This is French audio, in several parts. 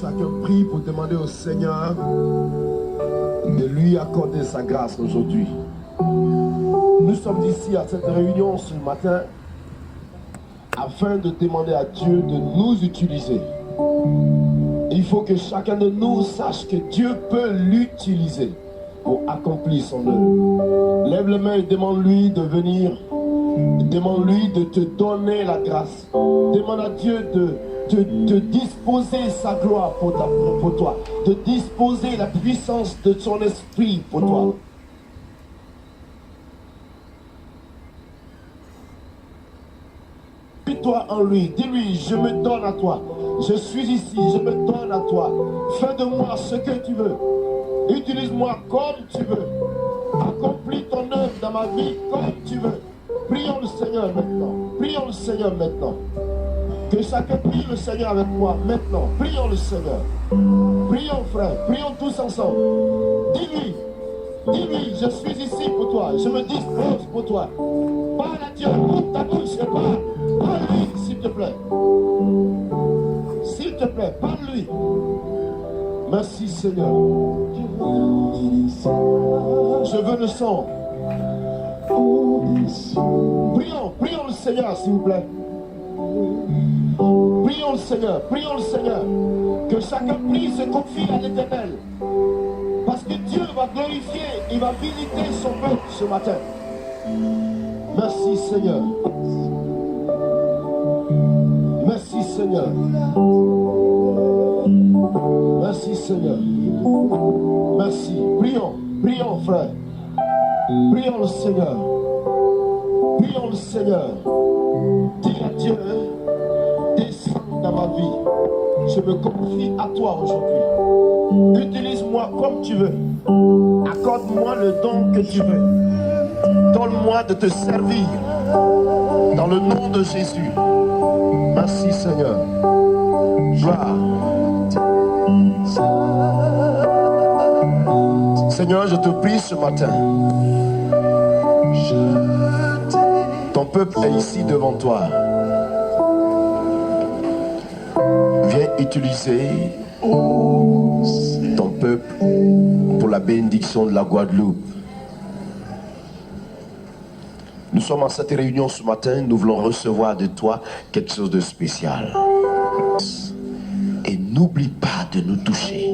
Chacun prie pour demander au Seigneur de lui accorder sa grâce aujourd'hui. Nous sommes ici à cette réunion ce matin afin de demander à Dieu de nous utiliser. Il faut que chacun de nous sache que Dieu peut l'utiliser pour accomplir son œuvre. Lève les mains et demande-lui de venir. Demande-lui de te donner la grâce. Demande à Dieu de disposer sa gloire pour toi. De disposer la puissance de son esprit pour toi. Dis-toi en lui, dis-lui, je me donne à toi. Je suis ici, je me donne à toi. Fais de moi ce que tu veux. Utilise-moi comme tu veux. Accomplis ton œuvre dans ma vie comme tu veux. Prions le Seigneur maintenant. Prions le Seigneur maintenant. Que chacun prie le Seigneur avec moi maintenant. Prions le Seigneur. Prions frère. Prions tous ensemble. Dis-lui. Dis-lui, je suis ici pour toi. Je me dispose pour toi. Parle à Dieu. Ouvre ta bouche et parle. Parle-lui, s'il te plaît. S'il te plaît, parle-lui. Merci Seigneur. Je veux le son. Prions le Seigneur s'il vous plaît. Prions le Seigneur, prions le Seigneur. Que chacun prie se confie à l'Éternel. Parce que Dieu va glorifier, il va visiter son peuple ce matin. Merci Seigneur. Merci Seigneur. Merci Seigneur. Merci. Prions, prions frère. Prions le Seigneur. Prions le Seigneur. Dis à Dieu, descends dans ma vie. Je me confie à toi aujourd'hui. Utilise-moi comme tu veux. Accorde-moi le don que tu veux. Donne-moi de te servir. Dans le nom de Jésus. Merci Seigneur. Gloire. Seigneur, je te prie ce matin. Ton peuple est ici devant toi. Viens utiliser ton peuple pour la bénédiction de la Guadeloupe. Nous sommes en cette réunion ce matin, nous voulons recevoir de toi quelque chose de spécial. Et n'oublie pas de nous toucher.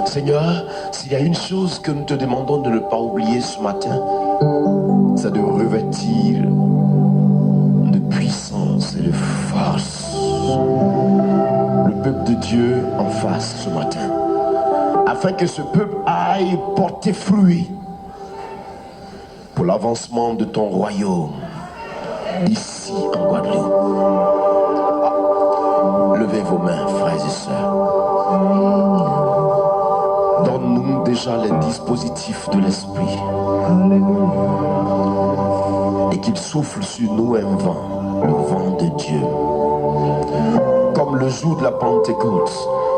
Seigneur, s'il y a une chose que nous te demandons de ne pas oublier ce matin, c'est de revêtir de puissance et de force le peuple de Dieu en face ce matin, afin que ce peuple aille porter fruit pour l'avancement de ton royaume ici en Guadeloupe. Levez vos mains, frères et sœurs. Donne-nous déjà les dispositifs de l'esprit. Et qu'il souffle sur nous un vent, le vent de Dieu. Comme le jour de la Pentecôte.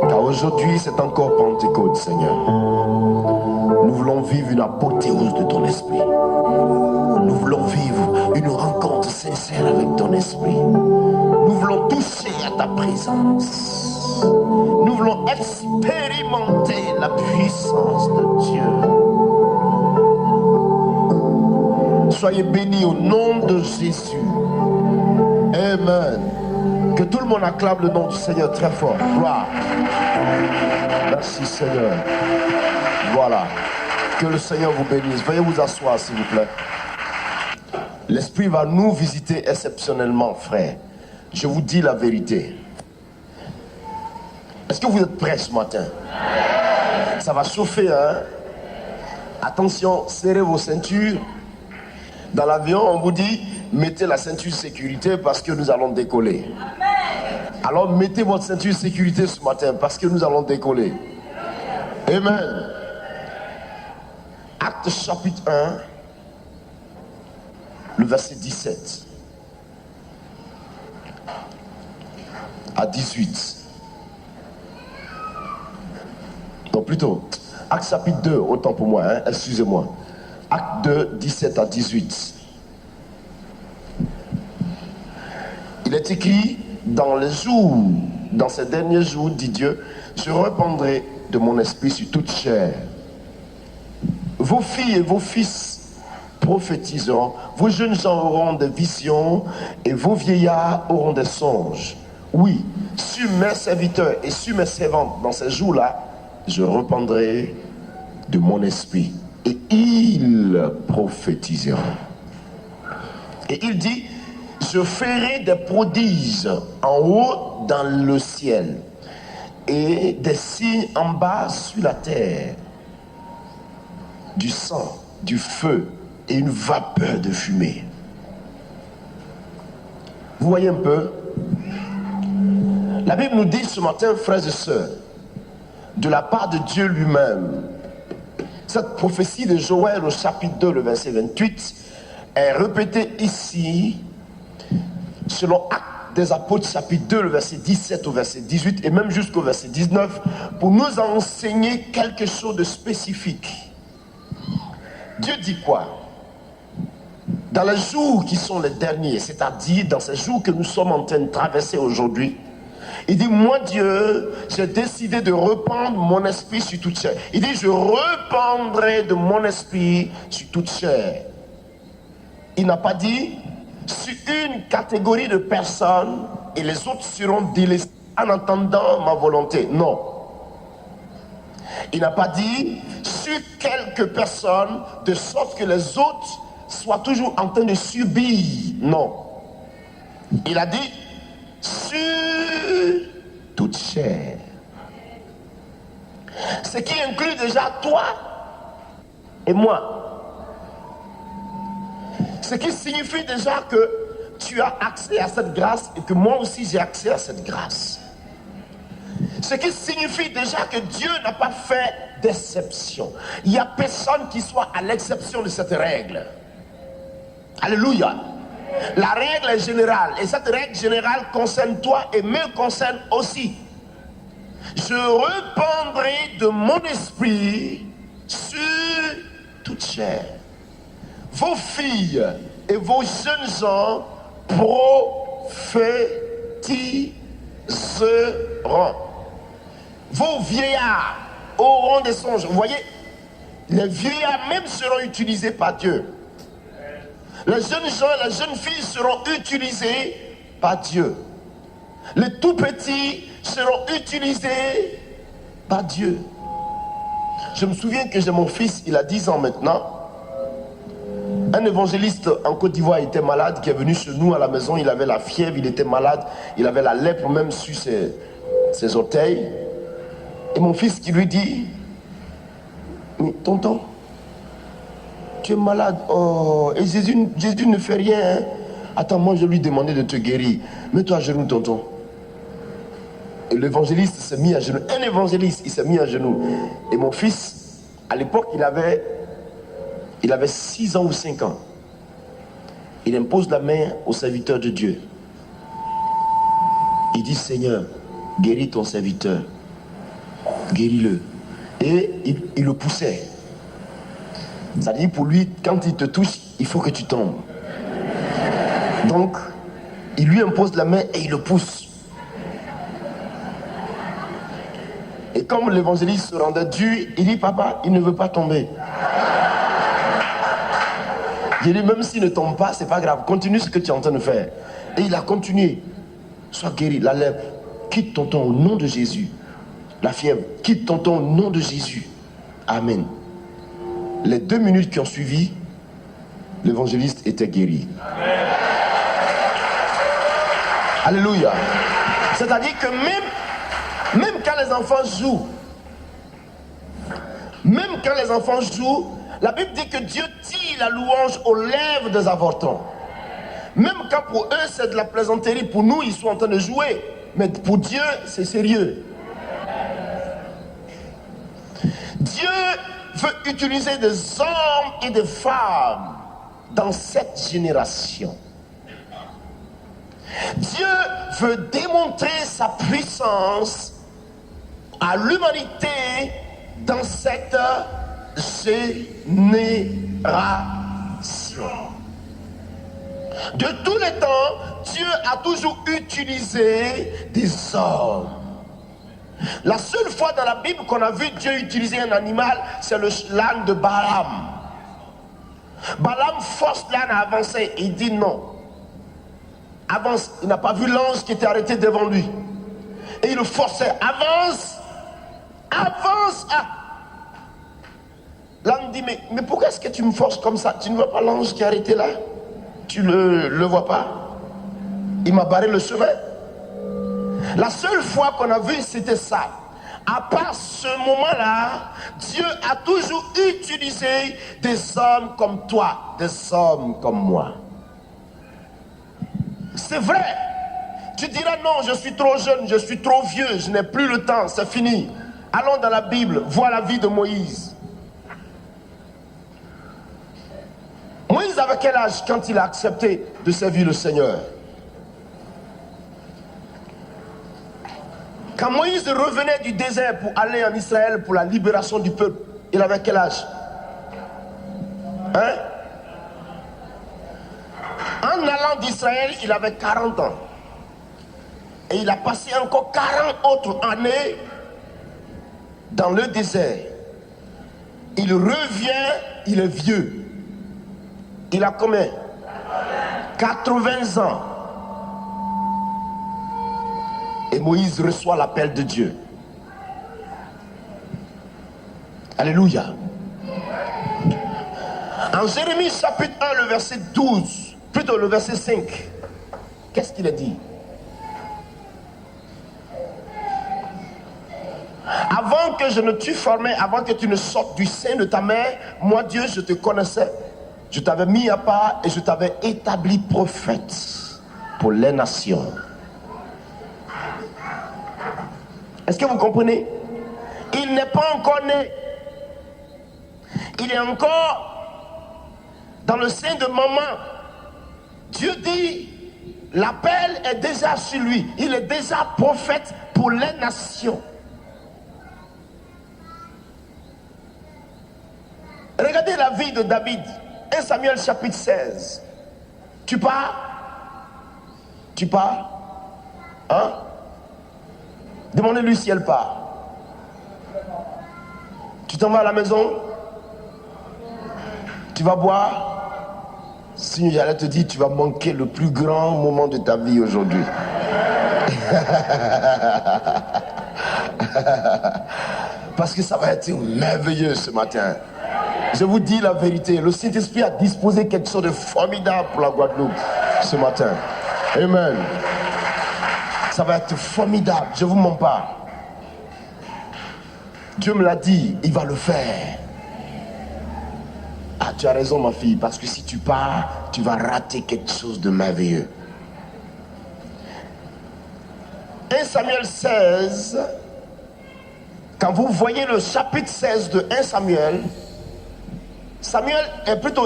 Car aujourd'hui c'est encore Pentecôte, Seigneur. Nous voulons vivre une apothéose de ton esprit. Nous voulons vivre une rencontre sincère avec ton esprit. Nous voulons toucher à ta présence. Nous voulons expérimenter la puissance de Dieu. Soyez bénis au nom de Jésus. Amen. Que tout le monde acclame le nom du Seigneur très fort. Gloire. Merci Seigneur. Voilà. Que le Seigneur vous bénisse. Veuillez vous asseoir s'il vous plaît. L'Esprit va nous visiter exceptionnellement, frère. Je vous dis la vérité. Est-ce que vous êtes prêts ce matin? Ça va chauffer, hein? Attention, serrez vos ceintures. Dans l'avion, on vous dit, mettez la ceinture sécurité parce que nous allons décoller. Alors mettez votre ceinture sécurité ce matin parce que nous allons décoller. Amen. Acte chapitre 1, le verset 17 à 18. Non, plutôt, Acte chapitre 2, autant pour moi, hein, excusez-moi. Acte 2, 17 à 18. Il est écrit, dans les jours dans ces derniers jours, dit Dieu, je répandrai de mon esprit sur toute chair. Vos filles et vos fils prophétiseront, vos jeunes gens auront des visions et vos vieillards auront des songes. Oui, sur mes serviteurs et sur mes servantes, dans ces jours-là, je répandrai de mon esprit et ils prophétiseront. Et il dit, je ferai des prodiges en haut dans le ciel et des signes en bas sur la terre, du sang, du feu et une vapeur de fumée. Vous voyez un peu? La Bible nous dit ce matin, frères et sœurs, de la part de Dieu lui-même, cette prophétie de Joël au chapitre 2, le verset 28, est répétée ici, selon Actes des Apôtres, chapitre 2, le verset 17 au verset 18, et même jusqu'au verset 19, pour nous enseigner quelque chose de spécifique. Dieu dit quoi? Dans les jours qui sont les derniers, c'est-à-dire dans ces jours que nous sommes en train de traverser aujourd'hui, il dit, moi Dieu, j'ai décidé de répandre mon esprit sur toute chair. Il dit, je répandrai de mon esprit sur toute chair. Il n'a pas dit sur une catégorie de personnes et les autres seront délaissés en entendant ma volonté. Non. Il n'a pas dit sur quelques personnes de sorte que les autres soient toujours en train de subir. Non. Il a dit sur toute chair. Ce qui inclut déjà toi et moi. Ce qui signifie déjà que tu as accès à cette grâce et que moi aussi j'ai accès à cette grâce. Ce qui signifie déjà que Dieu n'a pas fait d'exception. Il n'y a personne qui soit à l'exception de cette règle. Alléluia. La règle est générale et cette règle générale concerne toi et me concerne aussi. Je répandrai de mon esprit sur toute chair. Vos filles et vos jeunes gens prophétiseront. Vos vieillards auront des songes. Vous voyez, les vieillards même seront utilisés par Dieu. Les jeunes gens, les jeunes filles seront utilisés par Dieu. Les tout petits seront utilisés par Dieu. Je me souviens que j'ai mon fils, il a 10 ans maintenant. Un évangéliste en Côte d'Ivoire était malade, qui est venu chez nous à la maison, il avait la fièvre, il était malade, il avait la lèpre même sur ses orteils. Et mon fils qui lui dit, mais tonton, tu es malade. Oh, et Jésus ne fait rien. Hein. Attends, moi je lui demandais de te guérir. Mets-toi à genoux, tonton. Et l'évangéliste s'est mis à genoux. Un évangéliste, il s'est mis à genoux. Et mon fils, à l'époque, il avait 6 ans ou 5 ans. Il impose la main au serviteur de Dieu. Il dit, Seigneur, guéris ton serviteur. Guéris-le. Et il le poussait. C'est-à-dire pour lui, quand il te touche, il faut que tu tombes. Donc, il lui impose la main et il le pousse. Et comme l'évangéliste se rendait dur, il dit, papa, il ne veut pas tomber. Il dit, même s'il ne tombe pas, c'est pas grave, continue ce que tu es en train de faire. Et il a continué. Sois guéri, la lèpre, quitte tonton au nom de Jésus. La fièvre, quitte tonton au nom de Jésus. Amen. Les 2 minutes qui ont suivi, l'évangéliste était guéri. Amen. Alléluia. C'est-à-dire que même quand les enfants jouent, la Bible dit que Dieu tire la louange aux lèvres des avortons. Même quand pour eux c'est de la plaisanterie, pour nous ils sont en train de jouer, mais pour Dieu c'est sérieux. Dieu veut utiliser des hommes et des femmes dans cette génération. Dieu veut démontrer sa puissance à l'humanité dans cette génération. De tous les temps, Dieu a toujours utilisé des hommes. La seule fois dans la Bible qu'on a vu Dieu utiliser un animal, c'est l'âne de Balaam. Balaam force l'âne à avancer. Il dit non. Avance. Il n'a pas vu l'ange qui était arrêté devant lui. Et il le forçait. Avance. Avance. Ah. L'âne dit, mais pourquoi est-ce que tu me forces comme ça? Tu ne vois pas l'ange qui est arrêté là? Tu le vois pas? Il m'a barré le chemin. La seule fois qu'on a vu, c'était ça. À part ce moment-là, Dieu a toujours utilisé des hommes comme toi, des hommes comme moi. C'est vrai. Tu diras non, je suis trop jeune, je suis trop vieux, je n'ai plus le temps, c'est fini. Allons dans la Bible, vois la vie de Moïse. Moïse avait quel âge quand il a accepté de servir le Seigneur? Quand Moïse revenait du désert pour aller en Israël pour la libération du peuple, il avait quel âge? Hein? En allant d'Israël, il avait 40 ans. Et il a passé encore 40 autres années dans le désert. Il revient, il est vieux. Il a combien? 80 ans. Et Moïse reçoit l'appel de Dieu. Alléluia. En Jérémie chapitre 1, le verset 12, plutôt le verset 5, qu'est-ce qu'il a dit? Avant que je ne t'eût formé, avant que tu ne sortes du sein de ta mère, moi Dieu, je te connaissais. Je t'avais mis à part et je t'avais établi prophète pour les nations. Est-ce que vous comprenez? Il n'est pas encore né. Il est encore dans le sein de maman. Dieu dit, l'appel est déjà sur lui. Il est déjà prophète pour les nations. Regardez la vie de David. 1 Samuel chapitre 16. Tu pars? Tu pars? Hein? Demandez-lui si elle part. Tu t'en vas à la maison? Tu vas boire? Si j'allais te dire, tu vas manquer le plus grand moment de ta vie aujourd'hui. Parce que ça va être merveilleux ce matin. Je vous dis la vérité, le Saint-Esprit a disposé quelque chose de formidable pour la Guadeloupe ce matin. Amen. Ça va être formidable, je ne vous mens pas. Dieu me l'a dit, il va le faire. Ah, tu as raison ma fille, parce que si tu pars, tu vas rater quelque chose de merveilleux. 1 Samuel 16, quand vous voyez le chapitre 16 de 1 Samuel,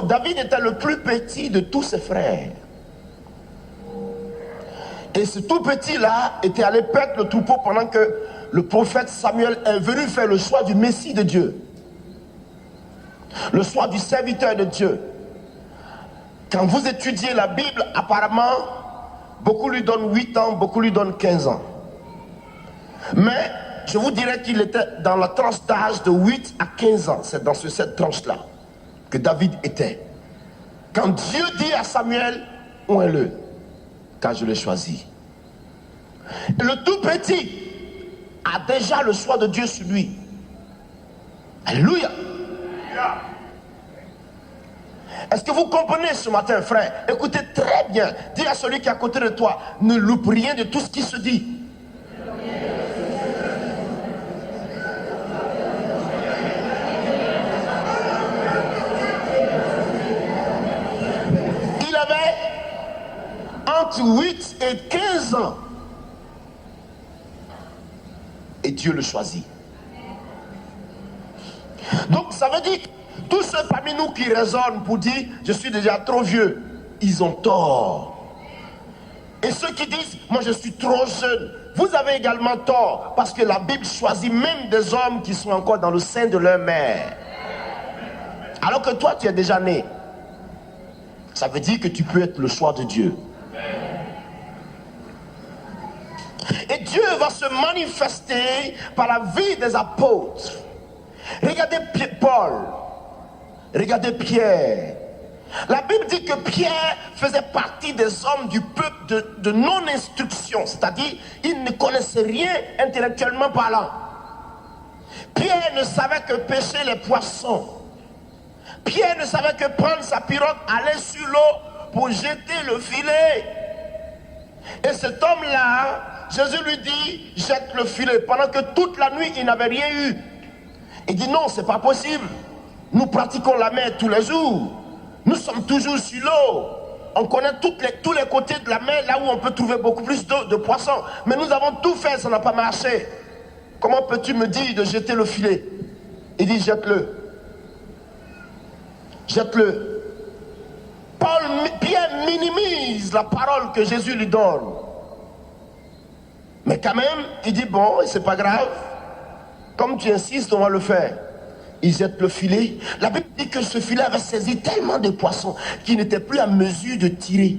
David était le plus petit de tous ses frères. Et ce tout petit-là était allé perdre le troupeau pendant que le prophète Samuel est venu faire le choix du Messie de Dieu. Le choix du serviteur de Dieu. Quand vous étudiez la Bible, apparemment, beaucoup lui donnent 8 ans, beaucoup lui donnent 15 ans. Mais je vous dirais qu'il était dans la tranche d'âge de 8 à 15 ans. C'est dans cette tranche-là que David était. Quand Dieu dit à Samuel, oins-le, car je l'ai choisi. Et le tout petit a déjà le choix de Dieu sur lui. Alléluia. Est-ce que vous comprenez ce matin, frère? Écoutez très bien. Dis à celui qui est à côté de toi, ne loupe rien de tout ce qui se dit. Il avait entre 8 et 15 ans. Et Dieu le choisit. Donc ça veut dire que tous ceux parmi nous qui raisonnent pour dire je suis déjà trop vieux, ils ont tort. Et ceux qui disent moi je suis trop jeune, vous avez également tort, parce que la Bible choisit même des hommes qui sont encore dans le sein de leur mère. Alors que toi tu es déjà né. Ça veut dire que tu peux être le choix de Dieu. Et Dieu va se manifester par la vie des apôtres. Regardez Paul, regardez Pierre. La Bible dit que Pierre faisait partie des hommes du peuple de non-instruction, c'est-à-dire il ne connaissait rien intellectuellement parlant. Pierre ne savait que pêcher les poissons. Pierre ne savait que prendre sa pirogue, aller sur l'eau pour jeter le filet. Et cet homme-là, Jésus lui dit, jette le filet. Pendant que toute la nuit, il n'avait rien eu. Il dit non, c'est pas possible. Nous pratiquons la mer tous les jours. Nous sommes toujours sur l'eau. On connaît tous les côtés de la mer, là où on peut trouver beaucoup plus de poissons. Mais nous avons tout fait, ça n'a pas marché. Comment peux-tu me dire de jeter le filet? Il dit, jette-le. Jette-le. Pierre minimise la parole que Jésus lui donne. Mais quand même, il dit, bon, c'est pas grave. Comme tu insistes, on va le faire. Il jette le filet. La Bible dit que ce filet avait saisi tellement de poissons qu'il n'était plus à mesure de tirer.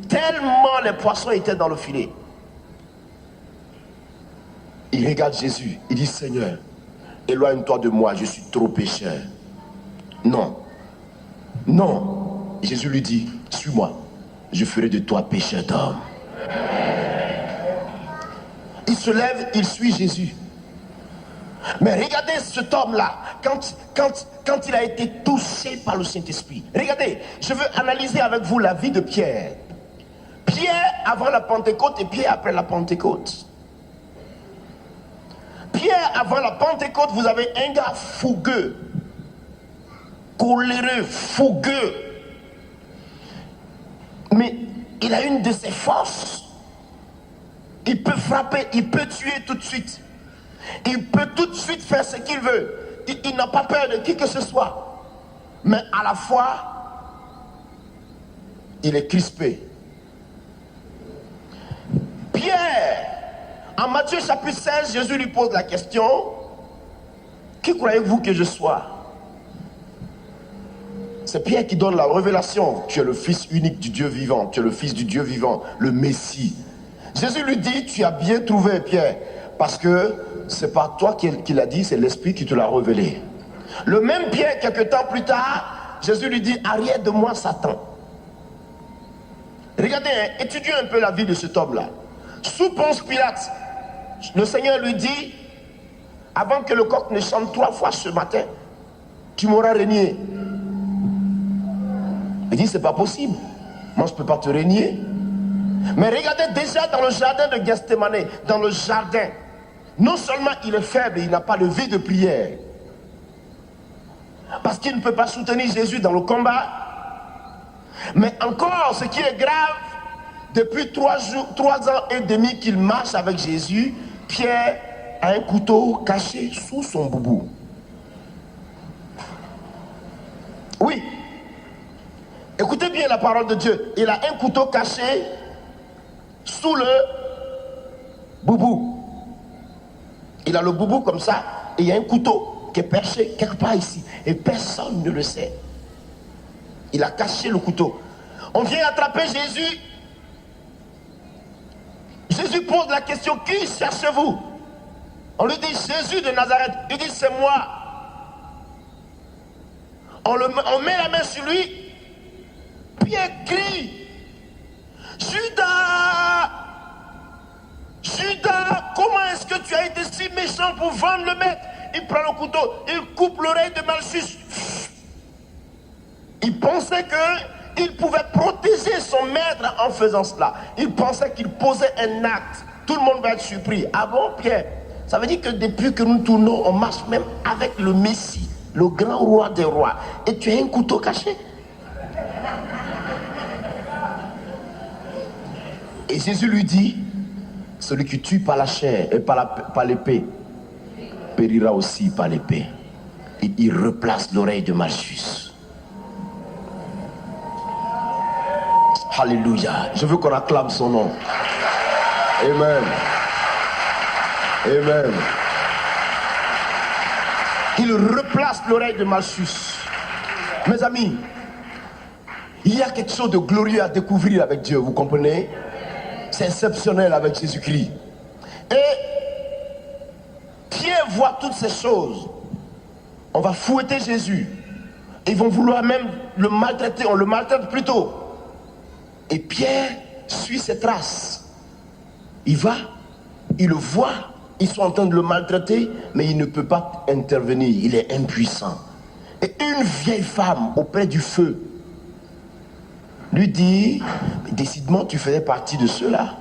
Tellement les poissons étaient dans le filet. Il regarde Jésus. Il dit, Seigneur, éloigne-toi de moi, je suis trop pécheur. Non. Non. Jésus lui dit, suis-moi, je ferai de toi pécheur d'homme. Il se lève, il suit Jésus. Mais regardez cet homme-là, quand il a été touché par le Saint-Esprit. Regardez, je veux analyser avec vous la vie de Pierre. Pierre avant la Pentecôte et Pierre après la Pentecôte. Pierre avant la Pentecôte, vous avez un gars fougueux, coléreux, fougueux. Mais il a une de ses forces. Il peut frapper, il peut tuer tout de suite. Il peut tout de suite faire ce qu'il veut. Il n'a pas peur de qui que ce soit. Mais à la fois, il est crispé. Pierre, en Matthieu chapitre 16, Jésus lui pose la question, qui croyez-vous que je sois? C'est Pierre qui donne la révélation. Tu es le fils unique du Dieu vivant. Tu es le fils du Dieu vivant, le Messie. Jésus lui dit, tu as bien trouvé Pierre, parce que c'est pas toi qui l'a dit, c'est l'Esprit qui te l'a révélé. Le même Pierre, quelque temps plus tard, Jésus lui dit, arrière de moi Satan. Regardez, étudiez un peu la vie de cet homme-là. Sous Ponce Pilate, le Seigneur lui dit, avant que le coq ne chante 3 fois ce matin, tu m'auras régné. Il dit, c'est pas possible. Moi, je ne peux pas te régner. Mais regardez déjà dans le jardin de Gethsémane, dans le jardin, non seulement il est faible, il n'a pas de vie de prière, parce qu'il ne peut pas soutenir Jésus dans le combat, mais encore, ce qui est grave, depuis 3 ans et demi qu'il marche avec Jésus, Pierre a un couteau caché sous son boubou. Oui. Écoutez bien la parole de Dieu. Il a un couteau caché sous le boubou. Il a le boubou comme ça, et il y a un couteau qui est perché quelque part ici, et personne ne le sait. Il a caché le couteau. On vient attraper Jésus. Jésus pose la question, qui cherchez-vous? On lui dit, Jésus de Nazareth. Il dit, c'est moi. On met la main sur lui. Pierre crie, Judas, Judas, comment est-ce que tu as été si méchant pour vendre le maître? Il prend le couteau, il coupe l'oreille de Malchus. Il pensait qu'il pouvait protéger son maître en faisant cela. Il pensait qu'il posait un acte. Tout le monde va être surpris. Ah bon, Pierre? Ça veut dire que depuis que nous tournons, on marche même avec le Messie, le grand roi des rois. Et tu as un couteau caché? Et Jésus lui dit, celui qui tue par la chair et par l'épée, périra aussi par l'épée. Et il replace l'oreille de Malchus. Alléluia. Je veux qu'on acclame son nom. Amen. Amen. Il replace l'oreille de Malchus. Mes amis, Il y a quelque chose de glorieux à découvrir avec Dieu, vous comprenez? C'est exceptionnel avec Jésus-Christ. Et Pierre voit toutes ces choses. On va fouetter Jésus. Ils vont vouloir même le maltraiter. On le maltraite plutôt. Et Pierre suit ses traces. Il va, il le voit. Ils sont en train de le maltraiter, mais il ne peut pas intervenir. Il est impuissant. Et une vieille femme auprès du feu lui dit, décidément tu faisais partie de ceux-là.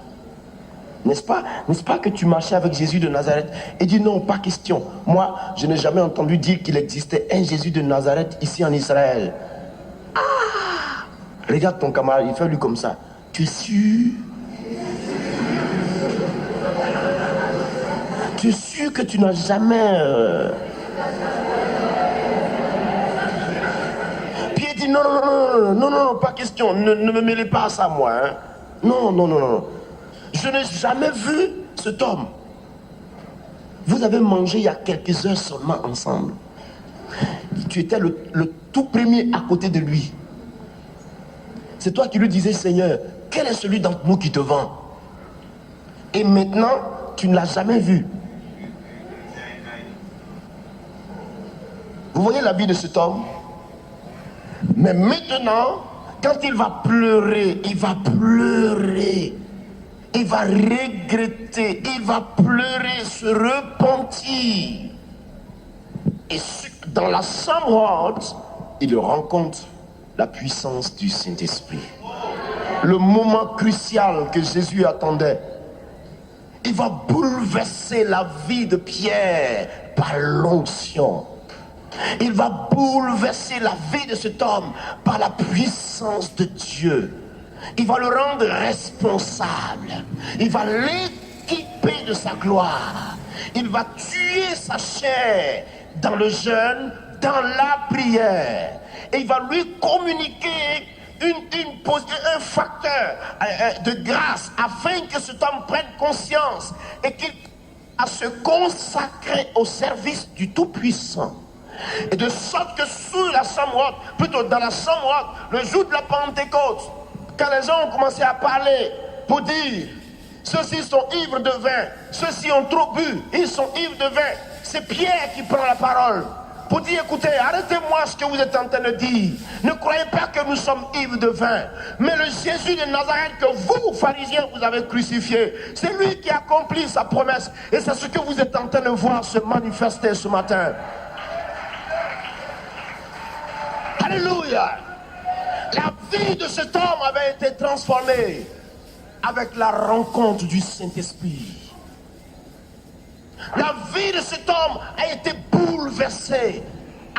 N'est-ce pas que tu marchais avec Jésus de Nazareth? Il dit non, pas question. Moi, je n'ai jamais entendu dire qu'il existait un Jésus de Nazareth ici en Israël. Ah! Regarde ton camarade, il fait lui comme ça. Tu es sûr? Tu es sûr que tu n'as jamais... Puis il dit non, pas question. Ne me mêlez pas à ça, moi. Hein. Non. Je n'ai jamais vu cet homme. Vous avez mangé il y a quelques heures seulement ensemble. Tu étais le tout premier à côté de lui. C'est toi qui lui disais, Seigneur, quel est celui d'entre nous qui te vend? Et maintenant, tu ne l'as jamais vu. Vous voyez la vie de cet homme? Mais maintenant, quand il va pleurer, il va regretter, il va pleurer, se repentir. Et dans la Samroth, il rencontre la puissance du Saint-Esprit. Le moment crucial que Jésus attendait. Il va bouleverser la vie de Pierre par l'onction. Il va bouleverser la vie de cet homme par la puissance de Dieu. Il va le rendre responsable. Il va l'équiper de sa gloire. Il va tuer sa chair dans le jeûne, dans la prière. Et il va lui communiquer un facteur de grâce afin que cet homme prenne conscience et qu'il a se consacrer au service du Tout-Puissant. Et de sorte que sous la Samroth, plutôt dans la Samroth, le jour de la Pentecôte, quand les gens ont commencé à parler pour dire ceux-ci sont ivres de vin, ceux-ci ont trop bu, ils sont ivres de vin, c'est Pierre qui prend la parole pour dire écoutez, arrêtez-moi ce que vous êtes en train de dire. Ne croyez pas que nous sommes ivres de vin, mais le Jésus de Nazareth que vous, pharisiens, vous avez crucifié, c'est lui qui accomplit sa promesse. Et c'est ce que vous êtes en train de voir se manifester ce matin. Alléluia. La vie de cet homme avait été transformée avec la rencontre du Saint-Esprit. La vie de cet homme a été bouleversée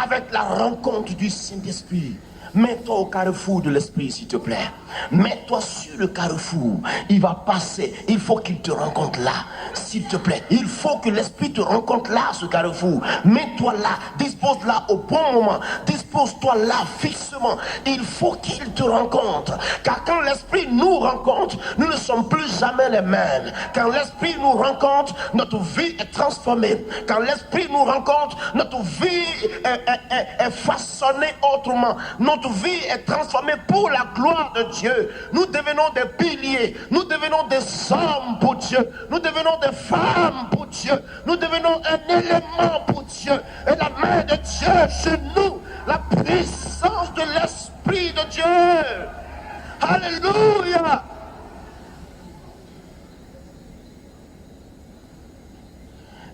avec la rencontre du Saint-Esprit. Mets-toi au carrefour de l'Esprit, s'il te plaît. Mets-toi sur le carrefour. Il va passer. Il faut qu'il te rencontre là, s'il te plaît. Il faut que l'Esprit te rencontre là, ce carrefour. Mets-toi là. Dispose-la au bon moment. Dispose-toi là, fixement. Il faut qu'il te rencontre. Car quand l'Esprit nous rencontre, nous ne sommes plus jamais les mêmes. Quand l'Esprit nous rencontre, notre vie est transformée. Quand l'Esprit nous rencontre, notre vie est façonnée autrement. Notre vie est transformée pour la gloire de Dieu. Nous devenons des piliers. Nous devenons des hommes pour Dieu. Nous devenons des femmes pour Dieu. Nous devenons un élément pour Dieu. Et la main de Dieu sur nous. La puissance de l'Esprit de Dieu. Alléluia.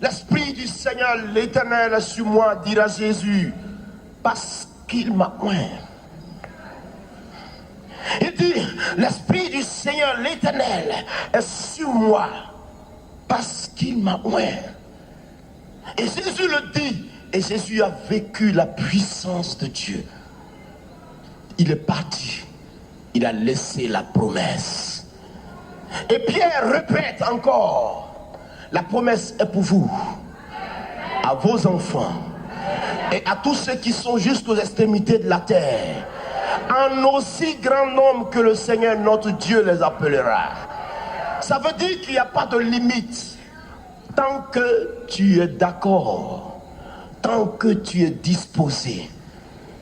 L'Esprit du Seigneur l'Éternel est sur moi, dira Jésus, parce qu'il m'a oint. Il dit, l'Esprit du Seigneur l'Éternel est sur moi parce qu'il m'a oint. Et Jésus le dit, et Jésus a vécu la puissance de Dieu. Il est parti, il a laissé la promesse. Et Pierre répète encore, la promesse est pour vous, à vos enfants et à tous ceux qui sont jusqu'aux extrémités de la terre, en aussi grand nombre que le Seigneur notre Dieu les appellera. Ça veut dire qu'il n'y a pas de limite. Tant que tu es d'accord, tant que tu es disposé,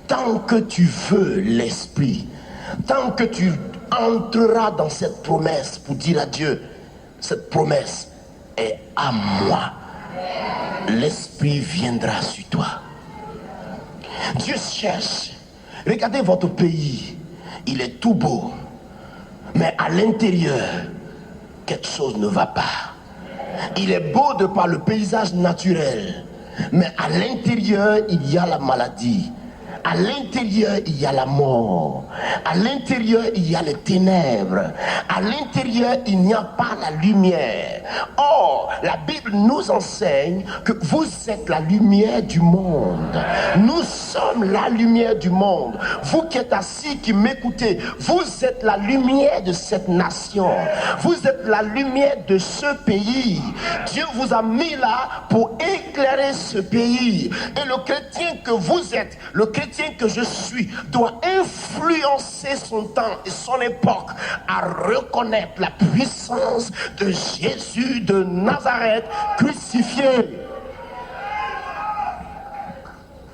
tant que tu veux l'Esprit, Tant que tu entreras dans cette promesse pour dire à Dieu, cette promesse est à moi, l'Esprit viendra sur toi. Dieu cherche. Regardez votre pays, il est tout beau, mais à l'intérieur, quelque chose ne va pas. Il est beau de par le paysage naturel, mais à l'intérieur, il y a la maladie. À l'intérieur, il y a la mort. À l'intérieur, il y a les ténèbres. À l'intérieur, il n'y a pas la lumière. Or, la Bible nous enseigne que vous êtes la lumière du monde. Nous sommes la lumière du monde. Vous qui êtes assis, qui m'écoutez, vous êtes la lumière de cette nation. Vous êtes la lumière de ce pays. Dieu vous a mis là pour éclairer ce pays. Et le chrétien que vous êtes, le chrétien que je suis, doit influencer son temps et son époque à reconnaître la puissance de Jésus de Nazareth crucifié.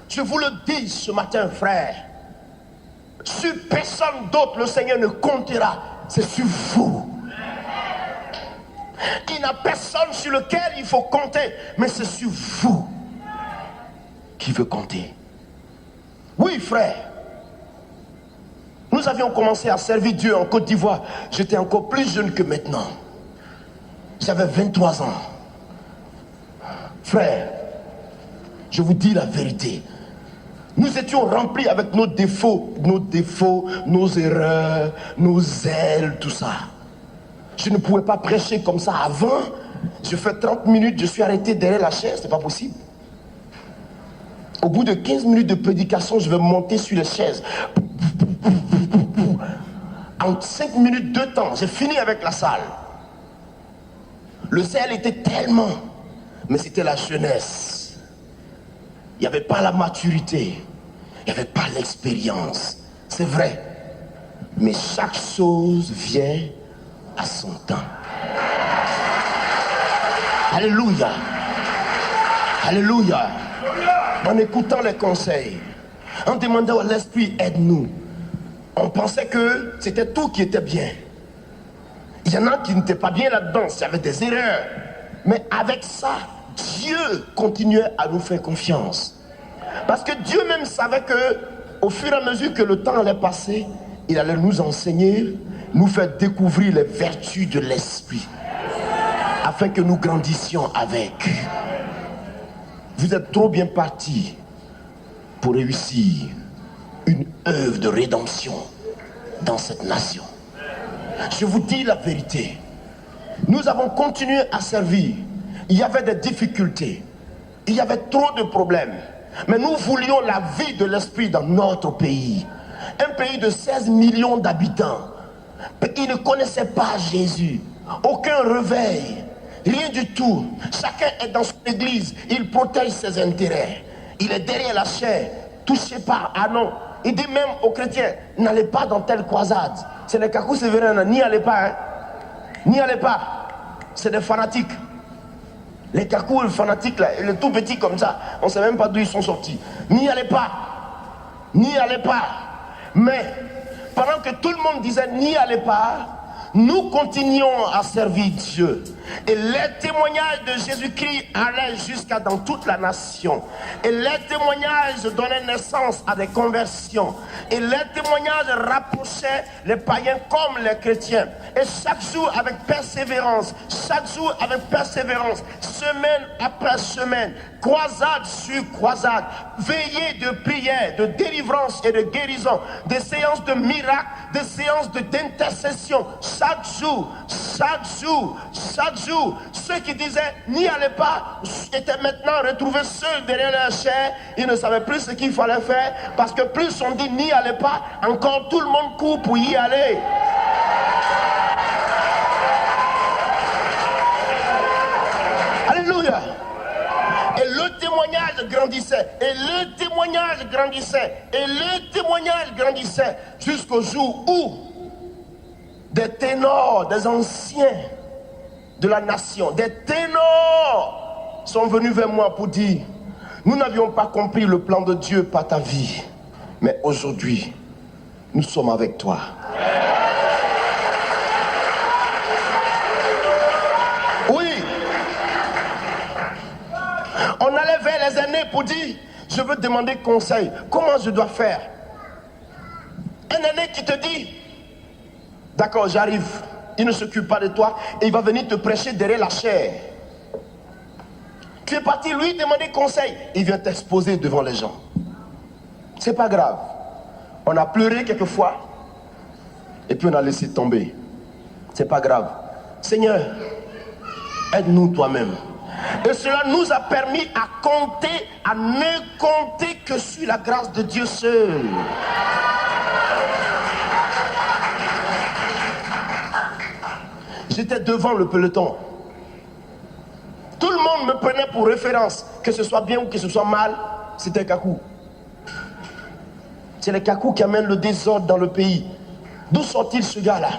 Je vous le dis ce matin, frère, sur personne d'autre le Seigneur ne comptera, c'est sur vous. Il n'y a personne sur lequel il faut compter, mais c'est sur vous qui veut compter. Oui, frère, nous avions commencé à servir Dieu en Côte d'Ivoire. J'étais encore plus jeune que maintenant. J'avais 23 ans. Frère, je vous dis la vérité. Nous étions remplis avec nos défauts, nos erreurs, nos ailes, tout ça. Je ne pouvais pas prêcher comme ça avant. Je fais 30 minutes, je suis arrêté derrière la chaise, c'est pas possible. Au bout de 15 minutes de prédication, je vais monter sur les chaises. En 5 minutes de temps, j'ai fini avec la salle. Le zèle était tellement, mais c'était la jeunesse. Il n'y avait pas la maturité, il n'y avait pas l'expérience. C'est vrai, mais chaque chose vient à son temps. Alléluia. Alléluia. En écoutant les conseils, en demandant à l'Esprit, aide-nous. On pensait que c'était tout qui était bien. Il y en a qui n'étaient pas bien là-dedans, il y avait des erreurs. Mais avec ça, Dieu continuait à nous faire confiance. Parce que Dieu même savait que, au fur et à mesure que le temps allait passer, il allait nous enseigner, nous faire découvrir les vertus de l'Esprit, afin que nous grandissions avec. Vous êtes trop bien partis pour réussir une œuvre de rédemption dans cette nation. Je vous dis la vérité. Nous avons continué à servir. Il y avait des difficultés. Il y avait trop de problèmes. Mais nous voulions la vie de l'Esprit dans notre pays. Un pays de 16 millions d'habitants. Ils ne connaissaient pas Jésus. Aucun réveil. Rien du tout. Chacun est dans son église. Il protège ses intérêts. Il est derrière la chair. Touché par non. Il dit même aux chrétiens, n'allez pas dans telle croisade. C'est les cacous sévérins, n'y allez pas. Hein. N'y allez pas. C'est des fanatiques. Les cacous fanatiques, là, les tout petits comme ça, on ne sait même pas d'où ils sont sortis. N'y allez pas. N'y allez pas. Mais, pendant que tout le monde disait n'y allez pas, nous continuons à servir Dieu. Et les témoignages de Jésus-Christ allaient jusqu'à dans toute la nation. Et les témoignages donnaient naissance à des conversions. Et les témoignages rapprochaient les païens comme les chrétiens. Et chaque jour avec persévérance, semaine après semaine, croisade sur croisade, veillée de prière, de délivrance et de guérison, des séances de miracles, des séances d'intercession, chaque jour. Ceux qui disaient n'y allez pas étaient maintenant retrouvés seuls derrière leur chair. Ils ne savaient plus ce qu'il fallait faire, parce que plus on dit n'y allez pas, encore tout le monde court pour y aller. Alléluia. Et le témoignage grandissait, jusqu'au jour où des ténors, des anciens de la nation, des ténors sont venus vers moi pour dire, nous n'avions pas compris le plan de Dieu par ta vie, mais aujourd'hui, nous sommes avec toi. Oui. On allait vers les aînés pour dire, je veux demander conseil. Comment je dois faire? Un aîné qui te dit, d'accord, j'arrive. Il ne s'occupe pas de toi et il va venir te prêcher derrière la chair. Tu es parti lui demander conseil. Il vient t'exposer devant les gens. C'est pas grave. On a pleuré quelquefois et puis on a laissé tomber. C'est pas grave. Seigneur, aide-nous toi-même. Et cela nous a permis à compter, à ne compter que sur la grâce de Dieu seul. J'étais devant le peloton. Tout le monde me prenait pour référence. Que ce soit bien ou que ce soit mal, c'était Kakou. C'est les Kakou qui amènent le désordre dans le pays. D'où sort-il ce gars-là?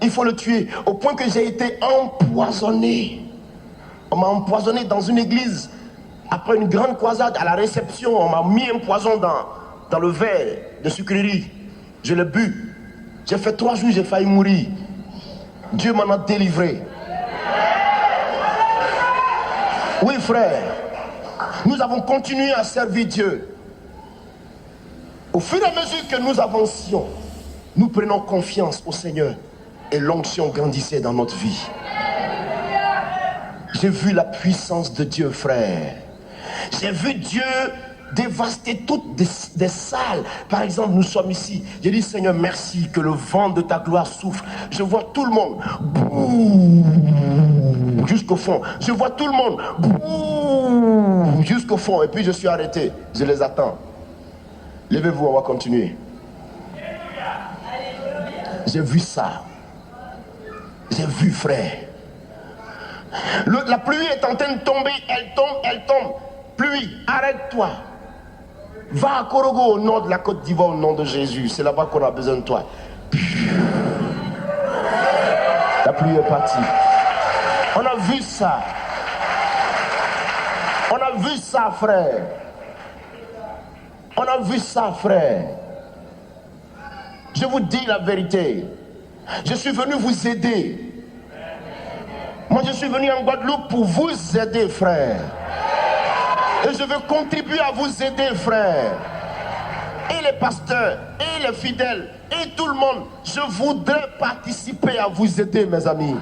Il faut le tuer. Au point que j'ai été empoisonné. On m'a empoisonné dans une église. Après une grande croisade à la réception, on m'a mis un poison dans le verre de sucrerie. Je l'ai bu. J'ai fait 3 jours, j'ai failli mourir. Dieu m'en a délivré. Oui, frère. Nous avons continué à servir Dieu. Au fur et à mesure que nous avancions, nous prenons confiance au Seigneur et l'onction grandissait dans notre vie. J'ai vu la puissance de Dieu, frère. J'ai vu Dieu dévaster toutes des salles. Par exemple, nous sommes ici. J'ai dit, Seigneur, merci que le vent de ta gloire souffle. Je vois tout le monde jusqu'au fond. Je vois tout le monde jusqu'au fond. Et puis je suis arrêté. Je les attends. Levez-vous, on va continuer. J'ai vu ça. J'ai vu, frère. La pluie est en train de tomber. Elle tombe, elle tombe. Pluie, arrête-toi. Va à Korogo, au nord de la Côte d'Ivoire, au nom de Jésus. C'est là-bas qu'on a besoin de toi. La pluie est partie. On a vu ça. On a vu ça, frère. On a vu ça, frère. Je vous dis la vérité. Je suis venu vous aider. Moi, je suis venu en Guadeloupe pour vous aider, frère. Et je veux contribuer à vous aider, frère. Et les pasteurs, et les fidèles, et tout le monde. Je voudrais participer à vous aider, mes amis.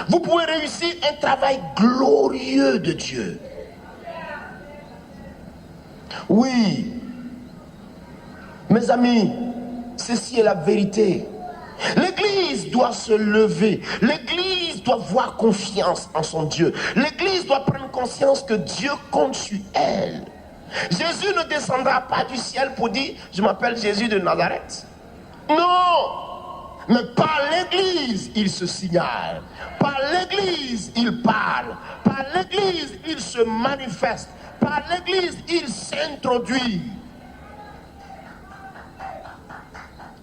Vous pouvez réussir un travail glorieux de Dieu. Oui. Mes amis, ceci est la vérité. L'église doit se lever. L'église doit avoir confiance en son Dieu. L'église doit prendre conscience que Dieu compte sur elle. Jésus ne descendra pas du ciel pour dire « Je m'appelle Jésus de Nazareth ». Non. Mais par l'église, il se signale. Par l'église, il parle. Par l'église, il se manifeste. Par l'église, il s'introduit.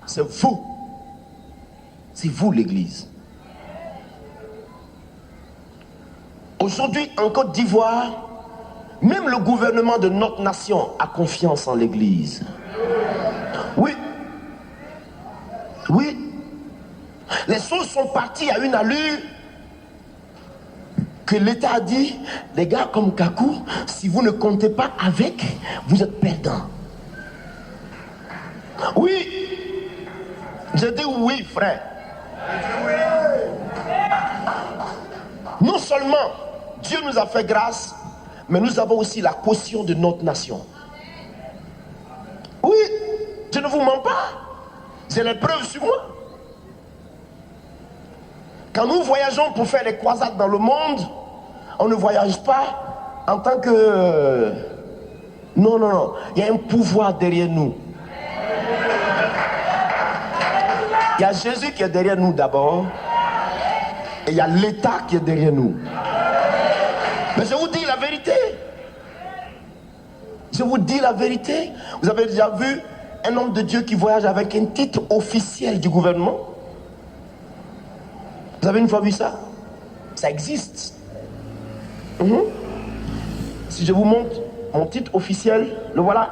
C'est vous. C'est vous l'église. Aujourd'hui, en Côte d'Ivoire, même le gouvernement de notre nation a confiance en l'église. Oui. Oui. Les choses sont parties à une allure que l'État a dit, les gars comme Kakou, si vous ne comptez pas avec, vous êtes perdants. Oui. Je dis oui, frère. Non seulement Dieu nous a fait grâce, mais nous avons aussi la caution de notre nation. Oui, je ne vous mens pas. J'ai les preuves sur moi. Quand nous voyageons pour faire des croisades dans le monde, on ne voyage pas en tant que... Non, non, non. Il y a un pouvoir derrière nous. Il y a Jésus qui est derrière nous d'abord. Et il y a l'État qui est derrière nous. Mais je vous dis la vérité. Je vous dis la vérité. Vous avez déjà vu un homme de Dieu qui voyage avec un titre officiel du gouvernement? Vous avez une fois vu ça? Ça existe. Si je vous montre mon titre officiel, le voilà.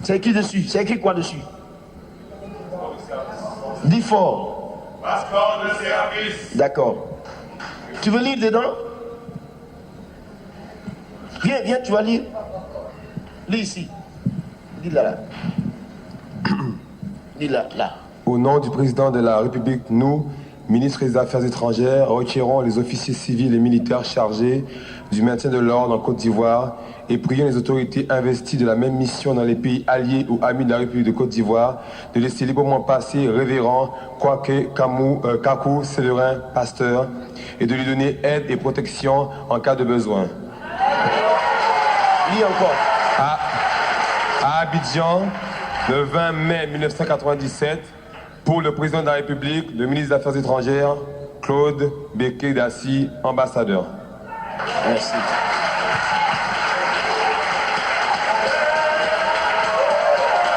C'est écrit dessus. C'est écrit quoi dessus? Dis fort. Passeport de service. D'accord. Tu veux lire dedans? Viens, viens, tu vas lire. Lis ici. Lis là, là. Lis là, là. Au nom du président de la République, nous, ministres des Affaires étrangères, requérons les officiers civils et militaires chargés du maintien de l'ordre en Côte d'Ivoire et prions les autorités investies de la même mission dans les pays alliés ou amis de la République de Côte d'Ivoire de laisser librement passer Révérend Kwake Kakou Séverin Pasteur et de lui donner aide et protection en cas de besoin. Lis encore. À Abidjan, le 20 mai 1997, pour le président de la République, le ministre des Affaires étrangères, Claude Béké Dassi, ambassadeur. Merci.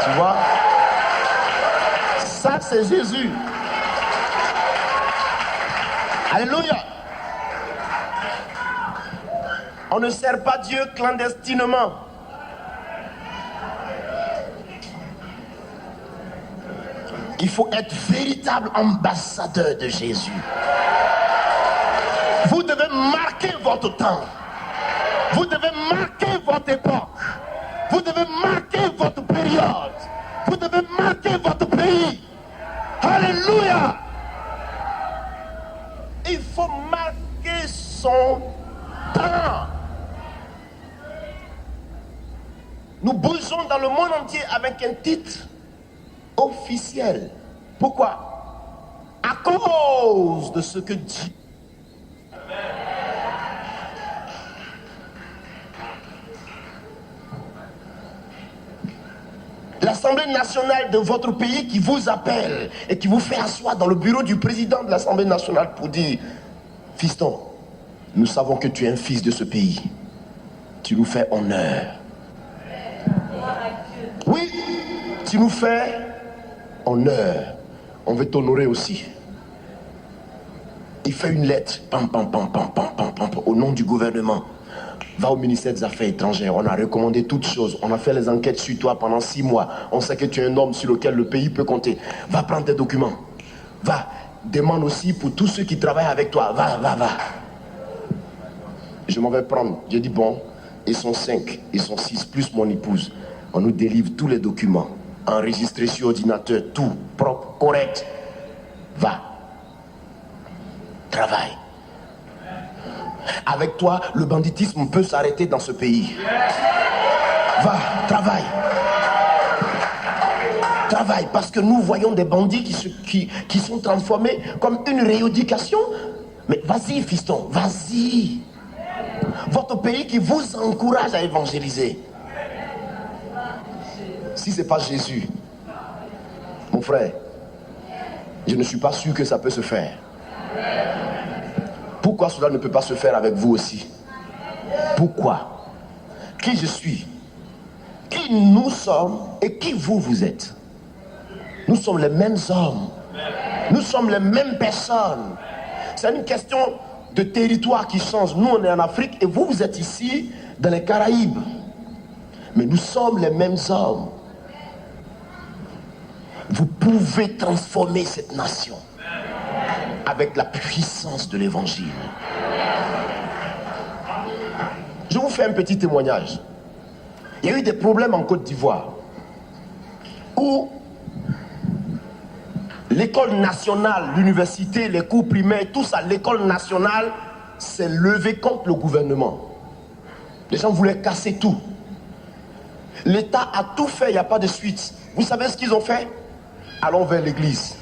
Tu vois, ça c'est Jésus. Alléluia. On ne sert pas Dieu clandestinement. Il faut être véritable ambassadeur de Jésus. Vous devez marquer votre temps. Vous devez marquer votre époque. Vous devez marquer votre période. Vous devez marquer votre pays. Alléluia. Il faut marquer son temps. Nous bougeons dans le monde entier avec un titre officiel. Pourquoi? À cause de ce que Dieu. L'Assemblée nationale de votre pays qui vous appelle et qui vous fait asseoir dans le bureau du président de l'Assemblée nationale pour dire: fiston, nous savons que tu es un fils de ce pays. Tu nous fais honneur. Oui, tu nous fais honneur. On veut t'honorer aussi. Il fait une lettre, pam, pam, pam, pam, pam, pam, pam, au nom du gouvernement. Va au ministère des Affaires étrangères. On a recommandé toutes choses. On a fait les enquêtes sur toi pendant 6 mois. On sait que tu es un homme sur lequel le pays peut compter. Va prendre tes documents. Va. Demande aussi pour tous ceux qui travaillent avec toi. Va, va, va. Je m'en vais prendre. J'ai dit bon, ils sont 5, ils sont 6, plus mon épouse. On nous délivre tous les documents. Enregistrés sur ordinateur, tout propre, correct. Va. Travaille. Avec toi, le banditisme peut s'arrêter dans ce pays. Va, travaille. Travaille, parce que nous voyons des bandits qui sont transformés comme une rééducation. Mais vas-y, fiston, vas-y. Votre pays qui vous encourage à évangéliser. Si ce n'est pas Jésus, mon frère, je ne suis pas sûr que ça peut se faire. Pourquoi cela ne peut pas se faire avec vous aussi? Pourquoi? Qui je suis? Qui nous sommes et qui vous êtes? Nous sommes les mêmes hommes. Nous sommes les mêmes personnes. C'est une question de territoire qui change. Nous, on est en Afrique et vous êtes ici dans les Caraïbes. Mais nous sommes les mêmes hommes. Vous pouvez transformer cette nation avec la puissance de l'évangile. Je vous fais un petit témoignage. Il y a eu des problèmes en Côte d'Ivoire où l'école nationale, l'université, les cours primaires, tout ça, l'école nationale s'est levée contre le gouvernement. Les gens voulaient casser tout. L'État a tout fait, il n'y a pas de suite. Vous savez ce qu'ils ont fait? Allons vers l'église.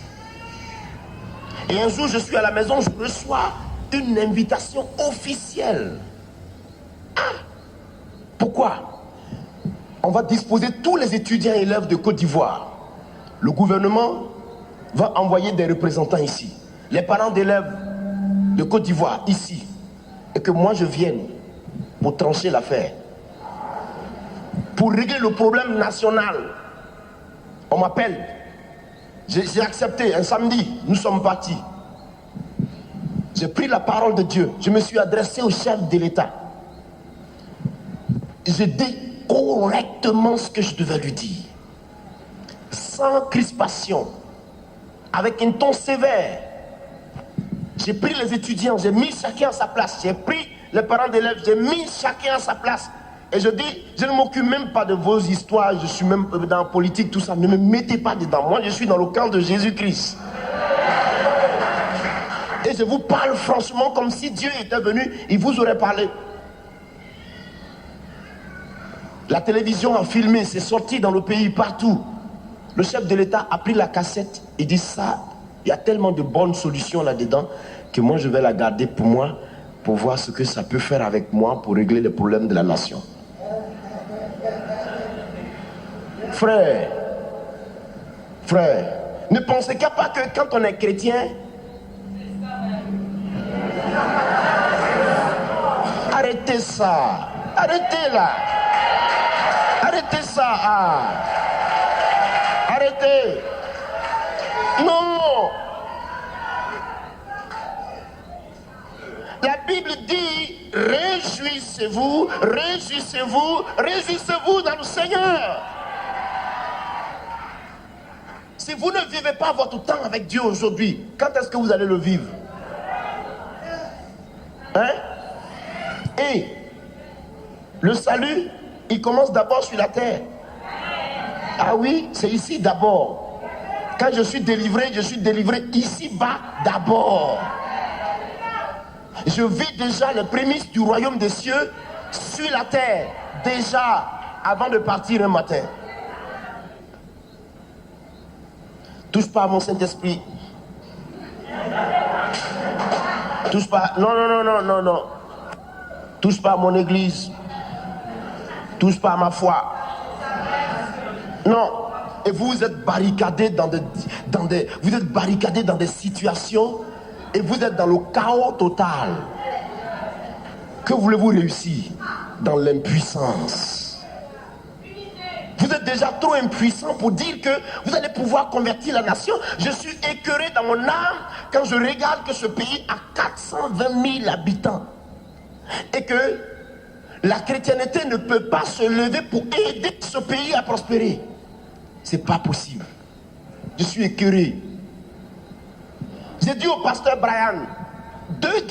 Et un jour, je suis à la maison, je reçois une invitation officielle. Ah! Pourquoi? On va disposer tous les étudiants et élèves de Côte d'Ivoire. Le gouvernement va envoyer des représentants ici. Les parents d'élèves de Côte d'Ivoire ici. Et que moi je vienne pour trancher l'affaire. Pour régler le problème national. On m'appelle. J'ai accepté un samedi, nous sommes partis. J'ai pris la parole de Dieu. Je me suis adressé au chef de l'État. J'ai dit correctement ce que je devais lui dire. sans crispation, avec un ton sévère. J'ai pris les étudiants, j'ai mis chacun à sa place. J'ai pris les parents d'élèves, j'ai mis chacun à sa place. Et je dis, je ne m'occupe même pas de vos histoires, je suis même dans la politique, tout ça. Ne me mettez pas dedans. Moi, je suis dans le camp de Jésus-Christ. Et je vous parle franchement comme si Dieu était venu, il vous aurait parlé. La télévision a filmé, c'est sorti dans le pays, partout. Le chef de l'État a pris la cassette et dit ça, il y a tellement de bonnes solutions là-dedans que moi je vais la garder pour moi, pour voir ce que ça peut faire avec moi pour régler les problèmes de la nation. Frère, ne pensez pas que quand on est chrétien, arrêtez ça, arrêtez là, arrêtez ça, arrêtez, non. La Bible dit, réjouissez-vous, réjouissez-vous, réjouissez-vous dans le Seigneur. Si vous ne vivez pas votre temps avec Dieu aujourd'hui, quand est-ce que vous allez le vivre? Hein? Et le salut, il commence d'abord sur la terre. Ah oui, c'est ici d'abord. Quand je suis délivré ici-bas d'abord. Je vis déjà les prémices du royaume des cieux sur la terre, déjà avant de partir un matin. Touche pas à mon Saint-Esprit. Touche pas. Non. Touche pas à mon église. Touche pas à ma foi. Non. Et vous êtes barricadés dans des situations et vous êtes dans le chaos total. Que voulez-vous réussir? Dans l'impuissance. Vous êtes déjà trop impuissant pour dire que vous allez pouvoir convertir la nation. Je suis écœuré dans mon âme quand je regarde que ce pays a 420 000 habitants. Et que la chrétienté ne peut pas se lever pour aider ce pays à prospérer. C'est pas possible. Je suis écœuré. J'ai dit au pasteur Brian, deux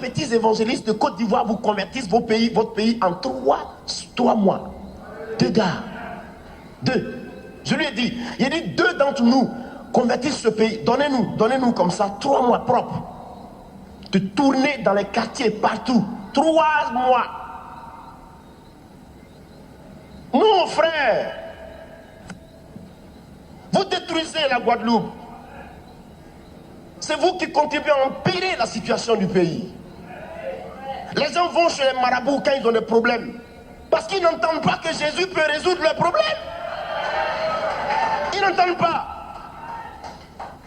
petits évangélistes de Côte d'Ivoire vous convertissent votre pays en 3 mois. 2 gars. 2. Je lui ai dit, il a dit 2 d'entre nous convertissent ce pays. Donnez-nous comme ça 3 mois propres. De tourner dans les quartiers partout. 3 mois. Non, frère. Vous détruisez la Guadeloupe. C'est vous qui contribuez à empirer la situation du pays. Les gens vont chez les marabouts quand ils ont des problèmes. Parce qu'ils n'entendent pas que Jésus peut résoudre leurs problèmes. Ils n'entendent pas.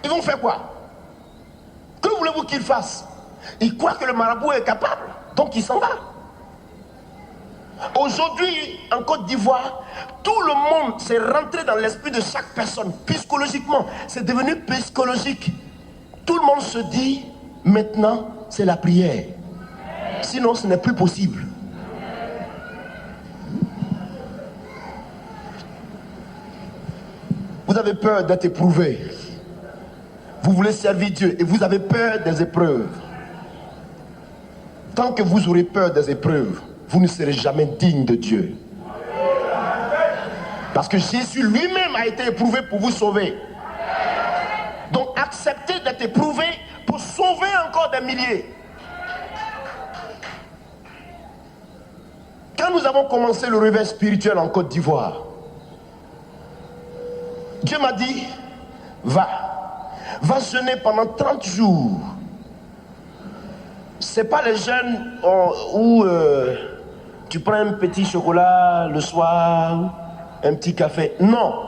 Ils vont faire quoi? Que voulez-vous qu'ils fassent? Ils croient que le marabout est capable. Donc il s'en va. Aujourd'hui, en Côte d'Ivoire, tout le monde s'est rentré dans l'esprit de chaque personne. Psychologiquement, c'est devenu psychologique. Tout le monde se dit, maintenant, c'est la prière. Sinon, ce n'est plus possible. Vous avez peur d'être éprouvé. Vous voulez servir Dieu et vous avez peur des épreuves. Tant que vous aurez peur des épreuves, vous ne serez jamais digne de Dieu. Parce que Jésus lui-même a été éprouvé pour vous sauver. Donc acceptez d'être éprouvé pour sauver encore des milliers. Quand nous avons commencé le réveil spirituel en Côte d'Ivoire, Dieu m'a dit, va jeûner pendant 30 jours. C'est pas les jeûnes où tu prends un petit chocolat le soir, un petit café. Non,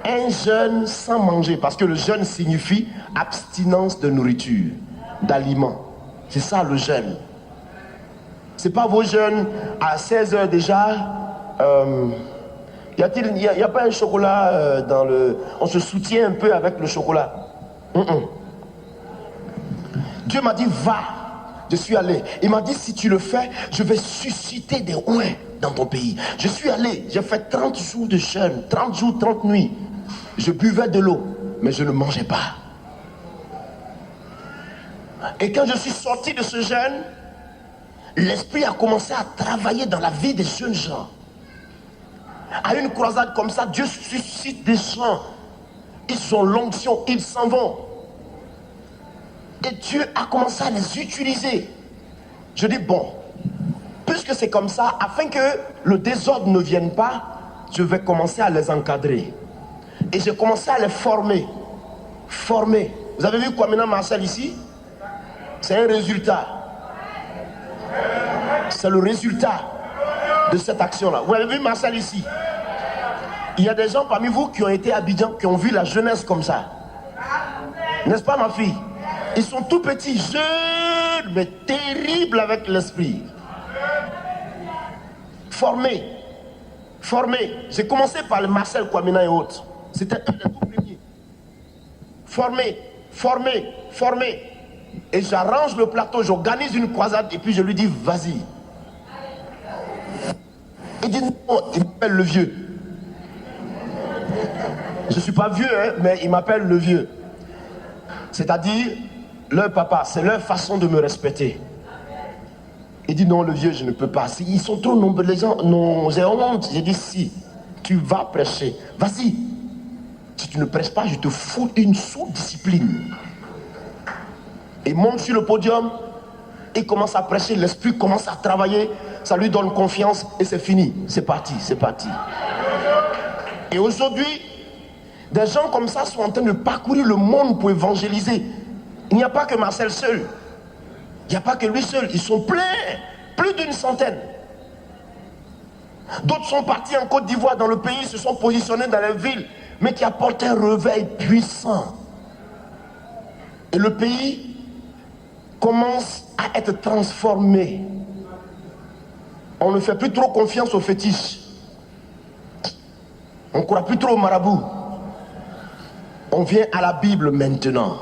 un jeûne sans manger, parce que le jeûne signifie abstinence de nourriture, d'aliments. C'est ça le jeûne. C'est pas vos jeûnes à 16 heures déjà. Il n'y a pas un chocolat dans le... On se soutient un peu avec le chocolat. Dieu m'a dit, Je suis allé. Il m'a dit, si tu le fais, je vais susciter des oins dans ton pays. Je suis allé. J'ai fait 30 jours de jeûne. 30 jours, 30 nuits. Je buvais de l'eau, mais je ne mangeais pas. Et quand je suis sorti de ce jeûne, l'esprit a commencé à travailler dans la vie des jeunes gens. À une croisade comme ça, Dieu suscite des gens. Ils ont l'onction, ils s'en vont. Et Dieu a commencé à les utiliser. Je dis, bon, puisque c'est comme ça, afin que le désordre ne vienne pas, je vais commencer à les encadrer. Et j'ai commencé à les former. Former. Vous avez vu Kwamina Marcel ici? C'est un résultat. C'est le résultat de cette action-là. Vous avez vu Marcel ici? Il y a des gens parmi vous qui ont été à Abidjan, qui ont vu la jeunesse comme ça. N'est-ce pas, ma fille? Ils sont tout petits, jeunes, mais terribles avec l'esprit. Formés. Formés. J'ai commencé par le Marcel Kwamina et autres. C'était un des tout premiers. Formés, formés, formés. Et j'arrange le plateau, j'organise une croisade et puis je lui dis, vas-y. Il dit, non, il m'appelle le vieux. Je ne suis pas vieux, hein, mais il m'appelle le vieux. C'est-à-dire, leur papa, c'est leur façon de me respecter. Il dit, non, le vieux, je ne peux pas. Ils sont trop nombreux, les gens, non, j'ai honte. J'ai dit, si, tu vas prêcher, vas-y. Si tu ne prêches pas, je te fous une sous-discipline. Il monte sur le podium, il commence à prêcher, l'esprit commence à travailler, ça lui donne confiance et c'est fini. C'est parti, c'est parti. Et aujourd'hui, des gens comme ça sont en train de parcourir le monde pour évangéliser. Il n'y a pas que Marcel seul. Il n'y a pas que lui seul. Ils sont pleins, plus d'une centaine. D'autres sont partis en Côte d'Ivoire, dans le pays, se sont positionnés dans les villes, mais qui apportent un réveil puissant. Et le pays commence à être transformé. On ne fait plus trop confiance aux fétiches. On ne croit plus trop au marabout. On vient à la Bible maintenant.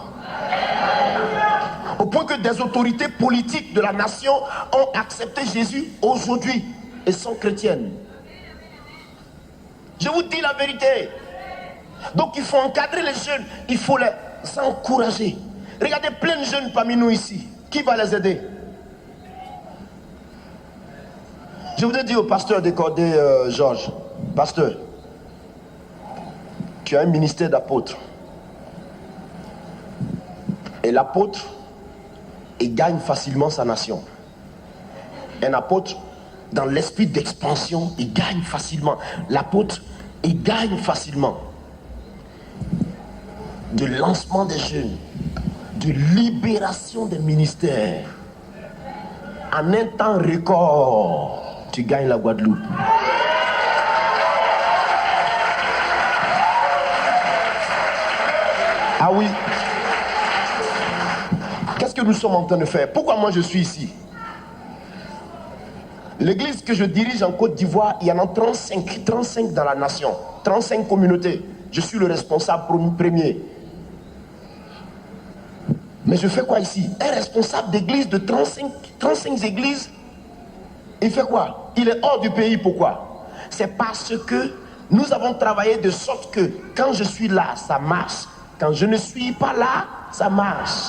Au point que des autorités politiques de la nation ont accepté Jésus aujourd'hui et sont chrétiennes. Je vous dis la vérité. Donc il faut encadrer les jeunes, il faut les encourager. Regardez plein de jeunes parmi nous ici. Qui va les aider? Je voudrais dire au pasteur Décordé, Georges, pasteur, tu as un ministère d'apôtre. Et l'apôtre, il gagne facilement sa nation. Un apôtre, dans l'esprit d'expansion, il gagne facilement. L'apôtre, il gagne facilement. De lancement des jeunes, de libération des ministères. En un temps record, tu gagnes la Guadeloupe. Ah oui. Qu'est-ce que nous sommes en train de faire? Pourquoi moi je suis ici? L'église que je dirige en Côte d'Ivoire, il y en a 35 dans la nation. 35 communautés. Je suis le responsable premier. Mais je fais quoi ici? Un responsable d'église de 35 églises, il fait quoi? Il est hors du pays. Pourquoi? C'est parce que nous avons travaillé de sorte que quand je suis là, ça marche. Quand je ne suis pas là, ça marche.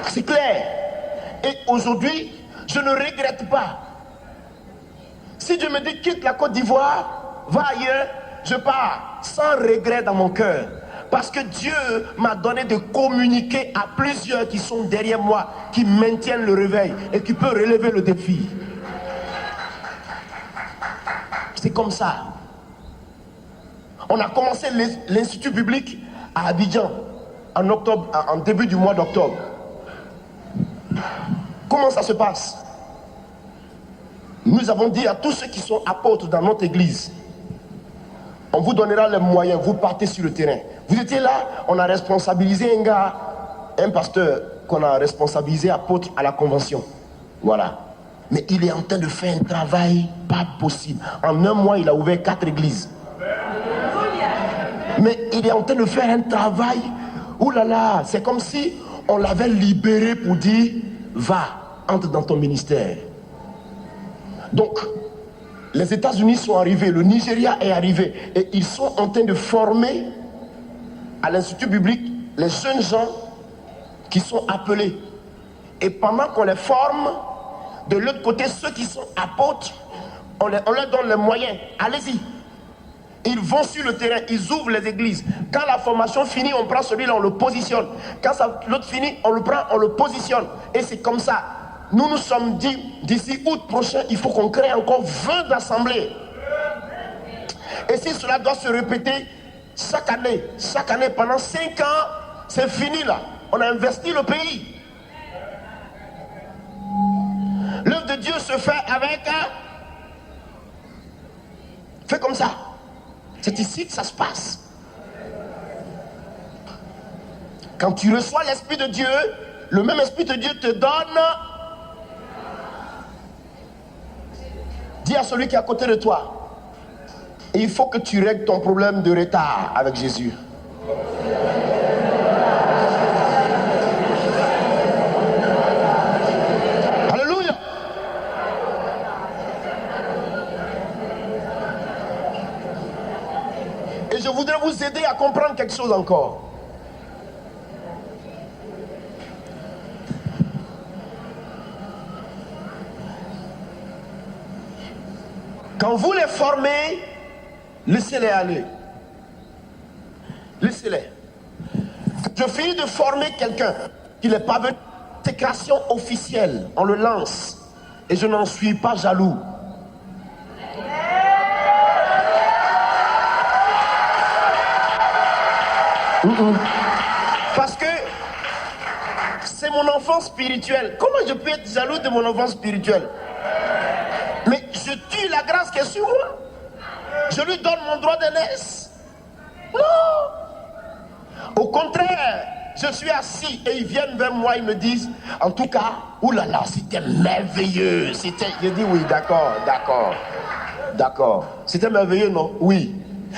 C'est clair. Et aujourd'hui, je ne regrette pas. Si Dieu me dit quitte la Côte d'Ivoire, va ailleurs, je pars sans regret dans mon cœur. Parce que Dieu m'a donné de communiquer à plusieurs qui sont derrière moi, qui maintiennent le réveil et qui peuvent relever le défi. C'est comme ça. On a commencé l'institut biblique à Abidjan en octobre, en début du mois d'octobre. Comment ça se passe? Nous avons dit à tous ceux qui sont apôtres dans notre église, on vous donnera les moyens, vous partez sur le terrain. Vous étiez là, on a responsabilisé un gars, un pasteur qu'on a responsabilisé apôtre à la convention. Voilà. Mais il est en train de faire un travail pas possible. En un mois, il a ouvert 4 églises. Mais il est en train de faire un travail Ouh là là, c'est comme si on l'avait libéré pour dire, va, entre dans ton ministère. Donc, les États-Unis sont arrivés, le Nigeria est arrivé, et ils sont en train de former à l'Institut biblique les jeunes gens qui sont appelés. Et pendant qu'on les forme, de l'autre côté, ceux qui sont apôtres, on leur donne les moyens. Allez-y. Ils vont sur le terrain, ils ouvrent les églises. Quand la formation finit, on prend celui-là, on le positionne. Quand l'autre finit, on le prend, on le positionne. Et c'est comme ça. Nous nous sommes dit, d'ici août prochain, il faut qu'on crée encore 20 assemblées. Et si cela doit se répéter chaque année, pendant 5 ans, c'est fini là. On a investi le pays. L'œuvre de Dieu se fait avec... Fais comme ça. C'est ici que ça se passe. Quand tu reçois l'Esprit de Dieu, le même Esprit de Dieu te donne... Dis à celui qui est à côté de toi, il faut que tu règles ton problème de retard avec Jésus. Alléluia. Et je voudrais vous aider à comprendre quelque chose encore. Quand vous les formez, laissez-les aller. Laissez-les. Je finis de former quelqu'un qui n'est pas venu. Sécration officielle, on le lance. Et je n'en suis pas jaloux. Parce que c'est mon enfant spirituel. Comment je peux être jaloux de mon enfant spirituel? Mais je tue la grâce qui est sur moi. Je lui donne mon droit d'aînesse. Non. Au contraire, je suis assis et ils viennent vers moi, ils me disent, en tout cas, oulala, c'était merveilleux. Je dis oui, d'accord. C'était merveilleux, non? Oui.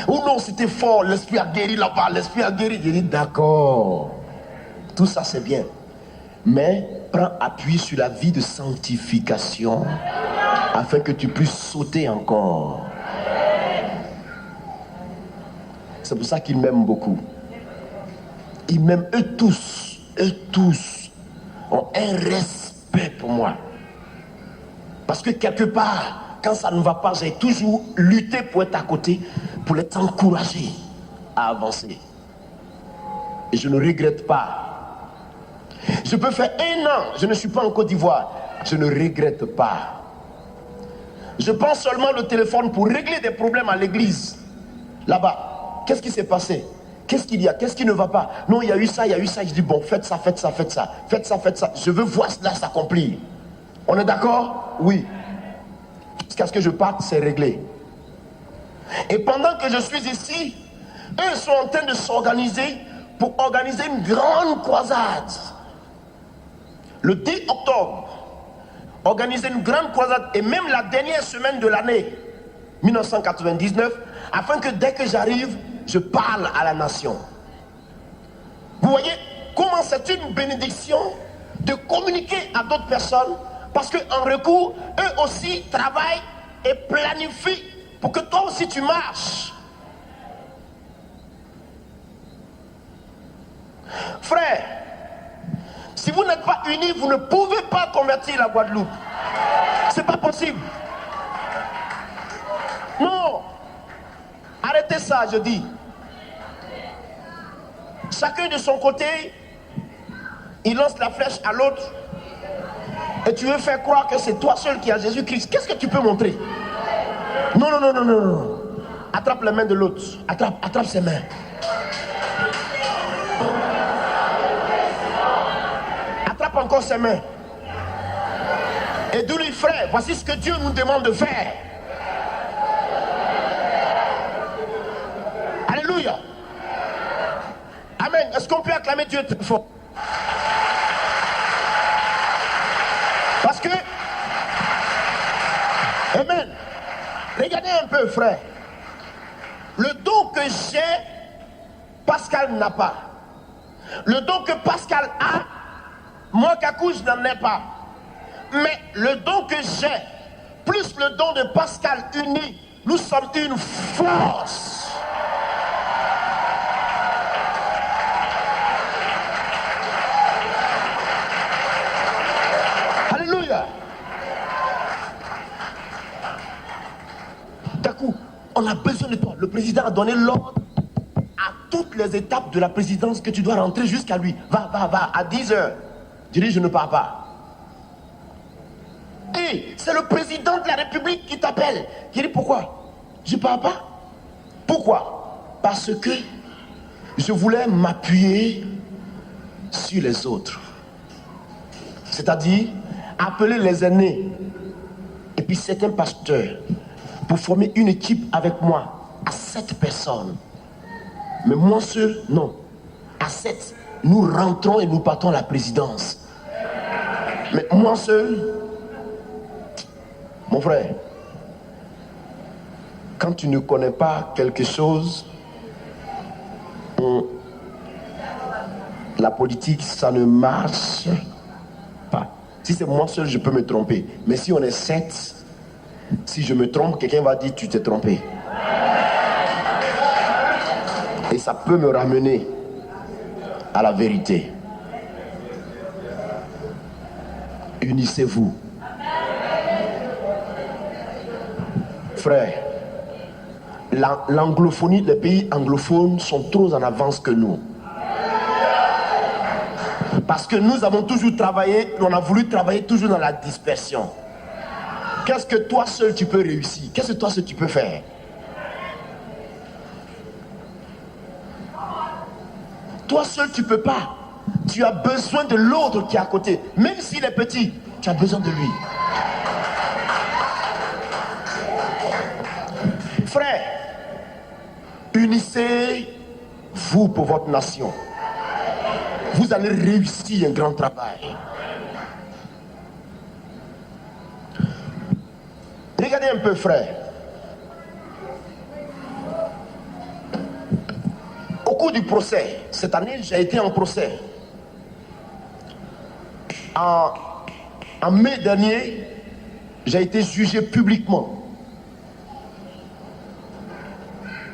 Ou non, c'était fort, l'esprit a guéri là-bas, l'esprit a guéri. Je dis d'accord. Tout ça c'est bien. Mais prends appui sur la vie de sanctification afin que tu puisses sauter encore. C'est pour ça qu'ils m'aiment beaucoup. Ils m'aiment eux tous ont un respect pour moi. Parce que quelque part, quand ça ne va pas, j'ai toujours lutté pour être à côté, pour les encourager à avancer. Et je ne regrette pas. Je peux faire 1 an, je ne suis pas en Côte d'Ivoire. Je ne regrette pas. Je prends seulement le téléphone pour régler des problèmes à l'église. Là-bas, qu'est-ce qui s'est passé? Qu'est-ce qu'il y a? Qu'est-ce qui ne va pas? Non, il y a eu ça. Je dis bon, faites ça. Je veux voir cela s'accomplir. On est d'accord? Oui. Jusqu'à ce que je parte, c'est réglé. Et pendant que je suis ici, eux sont en train de s'organiser pour organiser une grande croisade. Le 10 octobre, organiser une grande croisade, et même la dernière semaine de l'année 1999, afin que dès que j'arrive, je parle à la nation. Vous voyez comment c'est une bénédiction de communiquer à d'autres personnes, parce qu'en recours, eux aussi travaillent et planifient pour que toi aussi tu marches. Frère, si vous n'êtes pas unis, vous ne pouvez pas convertir la Guadeloupe. C'est pas possible. Non. Arrêtez ça, je dis. Chacun de son côté, il lance la flèche à l'autre. Et tu veux faire croire que c'est toi seul qui as Jésus-Christ. Qu'est-ce que tu peux montrer? Non. Attrape les mains de l'autre. Attrape ses mains. Attrape encore ses mains. Et dis-lui, frère, voici ce que Dieu nous demande de faire. Alléluia. Amen. Est-ce qu'on peut acclamer Dieu très fort? Parce que, amen. Regardez un peu, frère. Le don que j'ai, Pascal n'a pas. Le don que Pascal a, moi, Kakou, je n'en ai pas. Mais le don que j'ai, plus le don de Pascal uni, nous sommes une force. Alléluia. Kakou, on a besoin de toi. Le président a donné l'ordre à toutes les étapes de la présidence que tu dois rentrer jusqu'à lui. Va, à 10h. Dis-lui, je ne pars pas. Et c'est le président de la République qui t'appelle. Qui dit, pourquoi? Je ne pars pas. Pourquoi? Parce que je voulais m'appuyer sur les autres. C'est-à-dire, appeler les aînés et puis certains pasteurs pour former une équipe avec moi à 7 personnes. Mais moi seul, non. À 7, nous rentrons et nous partons à la présidence. Mais moi seul, mon frère, quand tu ne connais pas quelque chose, la politique, ça ne marche pas. Si c'est moi seul, je peux me tromper. Mais si on est 7, si je me trompe, quelqu'un va dire, tu t'es trompé. Et ça peut me ramener à la vérité. Unissez-vous. Frère, l'anglophonie, les pays anglophones sont trop en avance que nous. Parce que nous avons toujours travaillé, on a voulu travailler toujours dans la dispersion. Qu'est-ce que toi seul tu peux réussir? Qu'est-ce que toi seul tu peux faire? Toi seul tu peux pas. Tu as besoin de l'autre qui est à côté. Même s'il est petit, tu as besoin de lui. Frère, unissez-vous pour votre nation. Vous allez réussir un grand travail. Regardez un peu, frère. Au cours du procès, cette année, j'ai été en procès. En mai dernier, j'ai été jugé publiquement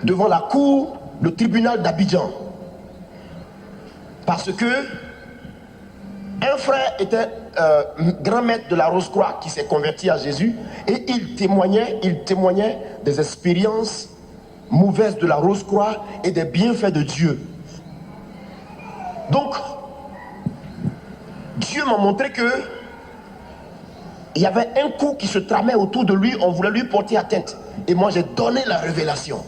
devant la cour, le tribunal d'Abidjan. Parce que un frère était grand maître de la Rose-Croix qui s'est converti à Jésus et il témoignait des expériences mauvaises de la Rose-Croix et des bienfaits de Dieu. Donc, Dieu m'a montré que il y avait un coup qui se tramait autour de lui, on voulait lui porter atteinte. Et moi j'ai donné la révélation.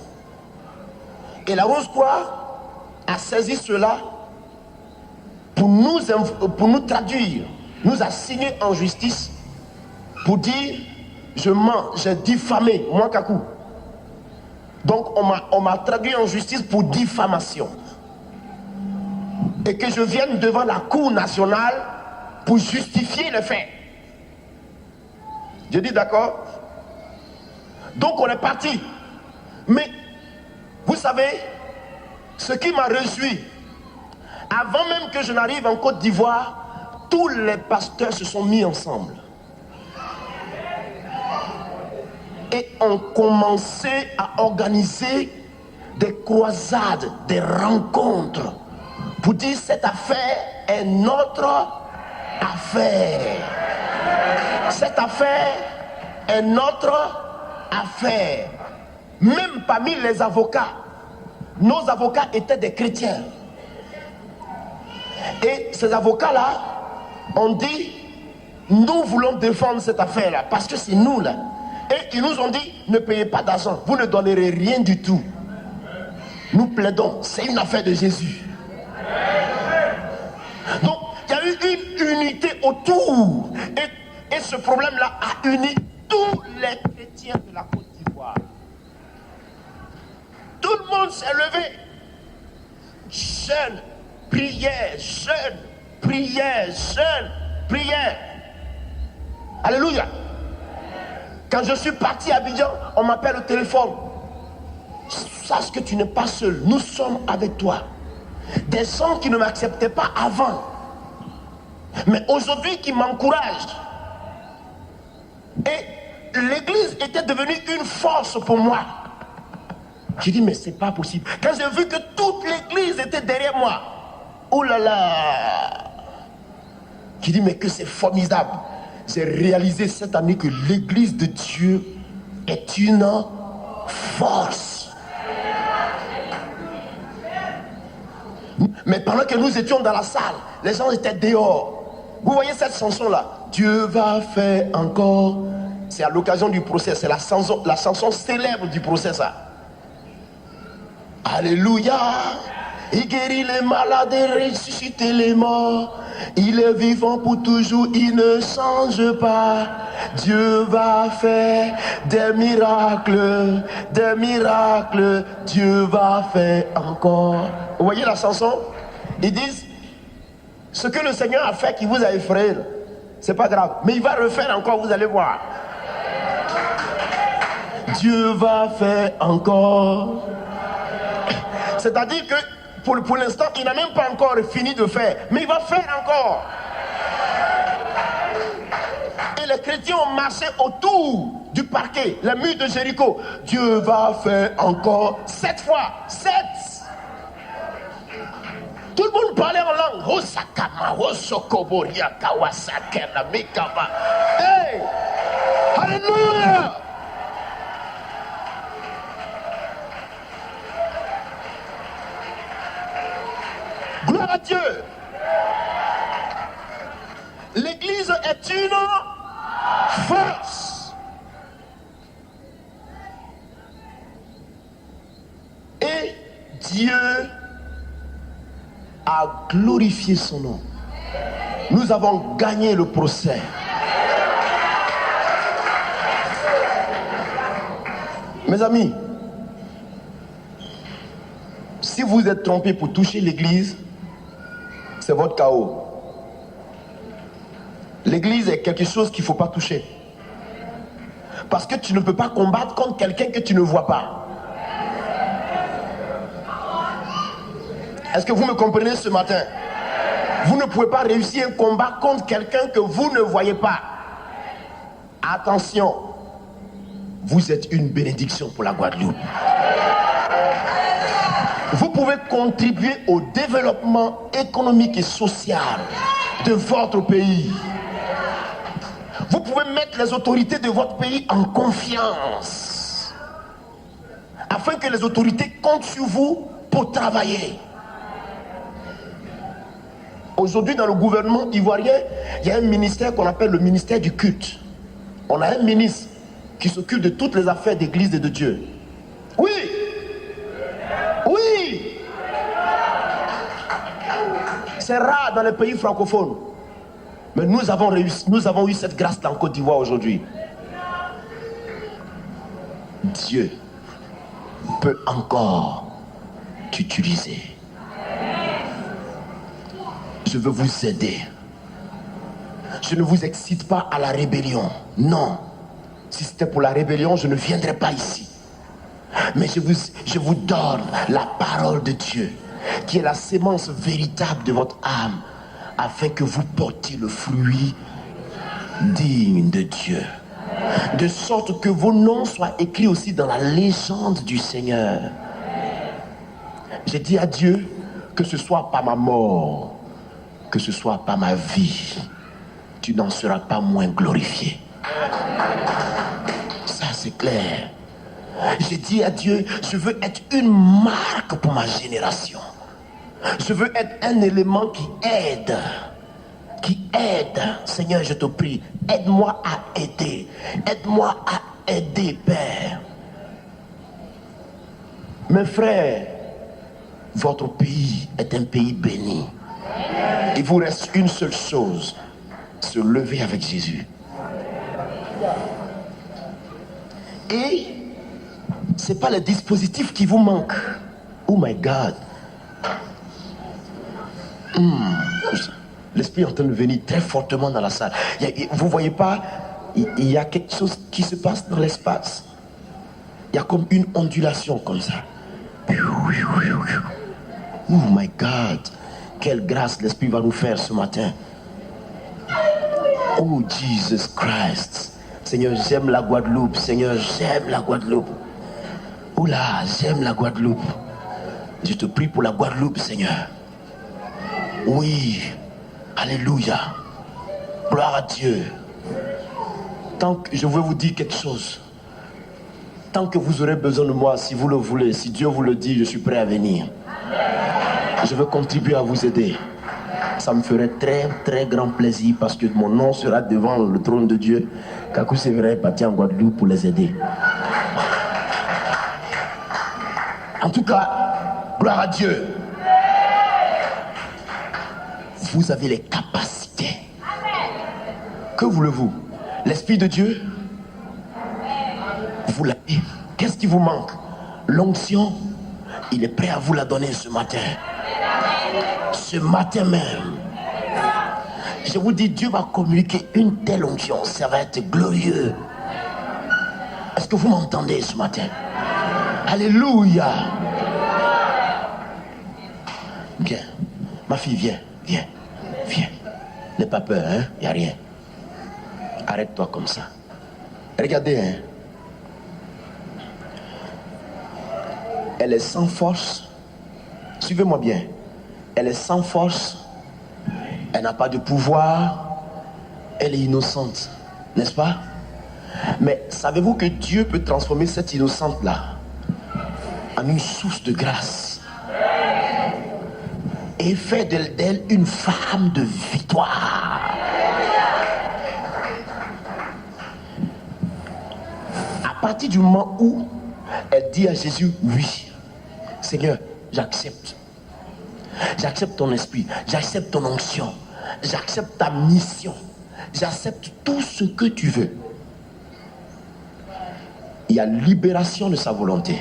Et la Rose-Croix a saisi cela pour nous traduire, nous a signé en justice pour dire je mens, j'ai diffamé, moi Kakou. Donc on m'a traduit en justice pour diffamation. Et que je vienne devant la cour nationale pour justifier les faits. J'ai dit d'accord. Donc on est parti. Mais vous savez, ce qui m'a réjoui, avant même que je n'arrive en Côte d'Ivoire, tous les pasteurs se sont mis ensemble. Et ont commencé à organiser des croisades, des rencontres, pour dire cette affaire est notre affaire. Cette affaire est notre affaire. Même parmi les avocats, nos avocats étaient des chrétiens. Et ces avocats-là ont dit, nous voulons défendre cette affaire-là, parce que c'est nous là. Et ils nous ont dit, ne payez pas d'argent, vous ne donnerez rien du tout. Nous plaidons, c'est une affaire de Jésus. Donc, il y a eu une unité autour. Et ce problème-là a uni tous les chrétiens de la Côte d'Ivoire. Tout le monde s'est levé. Jeûne, prière, jeûne, prière, jeûne, prière. Alléluia. Quand je suis parti à Abidjan, on m'appelle au téléphone. Sache que tu n'es pas seul, nous sommes avec toi. Des gens qui ne m'acceptaient pas avant, mais aujourd'hui qui m'encouragent. Et l'église était devenue une force pour moi. J'ai dit, mais c'est pas possible. Quand j'ai vu que toute l'église était derrière moi, oh là là, j'ai dit, mais que c'est formidable. J'ai réalisé cette année que l'église de Dieu est une force. Mais pendant que nous étions dans la salle, les gens étaient dehors. Vous voyez cette chanson-là, Dieu va faire encore. C'est à l'occasion du procès, c'est la chanson célèbre du procès, ça. Alléluia. Il guérit les malades et ressuscite les morts. Il est vivant pour toujours, il ne change pas. Dieu va faire des miracles, des miracles. Dieu va faire encore. Vous voyez la chanson? Ils disent, ce que le Seigneur a fait qui vous a effrayé, c'est pas grave, mais il va refaire encore, vous allez voir. Dieu va faire encore. C'est-à-dire que pour l'instant, il n'a même pas encore fini de faire, mais il va faire encore. Et les chrétiens ont marché autour du parquet, les murs de Jéricho. Dieu va faire encore 7 fois. 7. Tout le monde parlait en langue. Hey! Alléluia! Gloire à Dieu. L'église est une force. Et Dieu a glorifié son nom. Nous avons gagné le procès. Mes amis, si vous êtes trompés pour toucher l'église, c'est votre chaos. L'église est quelque chose qu'il ne faut pas toucher. Parce que tu ne peux pas combattre contre quelqu'un que tu ne vois pas. Est-ce que vous me comprenez ce matin? Vous ne pouvez pas réussir un combat contre quelqu'un que vous ne voyez pas. Attention, vous êtes une bénédiction pour la Guadeloupe. Vous pouvez contribuer au développement économique et social de votre pays. Vous pouvez mettre les autorités de votre pays en confiance, afin que les autorités comptent sur vous pour travailler. Aujourd'hui, dans le gouvernement ivoirien, il y a un ministère qu'on appelle le ministère du culte. On a un ministre qui s'occupe de toutes les affaires d'église et de Dieu. Oui! Oui! C'est rare dans les pays francophones. Mais nous avons eu cette grâce-là en Côte d'Ivoire aujourd'hui. Dieu peut encore t'utiliser. Je veux vous aider. Je ne vous excite pas à la rébellion. Non. Si c'était pour la rébellion, je ne viendrais pas ici. Mais je vous donne la parole de Dieu, qui est la sémence véritable de votre âme, afin que vous portiez le fruit digne de Dieu. De sorte que vos noms soient écrits aussi dans la légende du Seigneur. J'ai dit à Dieu, que ce soit par ma mort, que ce soit par ma vie, tu n'en seras pas moins glorifié. Ça c'est clair. J'ai dit à Dieu, je veux être une marque pour ma génération. Je veux être un élément qui aide. Seigneur, je te prie, aide-moi à aider. Aide-moi à aider, Père. Mes frères, votre pays est un pays béni. Il vous reste une seule chose, se lever avec Jésus. Et ce n'est pas le dispositif qui vous manque. Oh my God. L'esprit est en train de venir très fortement dans la salle. Vous ne voyez pas, il y a quelque chose qui se passe dans l'espace. Il y a comme une ondulation comme ça. Oh my God, quelle grâce l'Esprit va nous faire ce matin. Oh Jesus Christ. Seigneur, j'aime la Guadeloupe. Seigneur, j'aime la Guadeloupe. Oh là, j'aime la Guadeloupe. Je te prie pour la Guadeloupe, Seigneur. Oui, alléluia. Gloire à Dieu. Tant que je veux vous dire quelque chose. Tant que vous aurez besoin de moi, si vous le voulez, si Dieu vous le dit, je suis prêt à venir. Je veux contribuer à vous aider. Ça me ferait très très grand plaisir parce que mon nom sera devant le trône de Dieu. Kakou Séverin est parti en Guadeloupe pour les aider. En tout cas, gloire à Dieu. Vous avez les capacités. Que voulez-vous? L'Esprit de Dieu, vous l'avez. Qu'est-ce qui vous manque? L'onction, il est prêt à vous la donner ce matin. Ce matin même. Je vous dis, Dieu va communiquer une telle onction. Ça va être glorieux. Est-ce que vous m'entendez ce matin? Alléluia. Viens. Ma fille, viens. Viens. Viens. N'aie pas peur, hein? Il n'y a rien. Arrête-toi comme ça. Regardez, hein. Elle est sans force. Suivez-moi bien. Elle est sans force. Elle n'a pas de pouvoir. Elle est innocente. N'est-ce pas? Mais savez-vous que Dieu peut transformer cette innocente-là en une source de grâce et faire d'elle une femme de victoire? À partir du moment où elle dit à Jésus, oui, Seigneur, j'accepte. J'accepte ton esprit, j'accepte ton onction, j'accepte ta mission, j'accepte tout ce que tu veux. Il y a libération de sa volonté.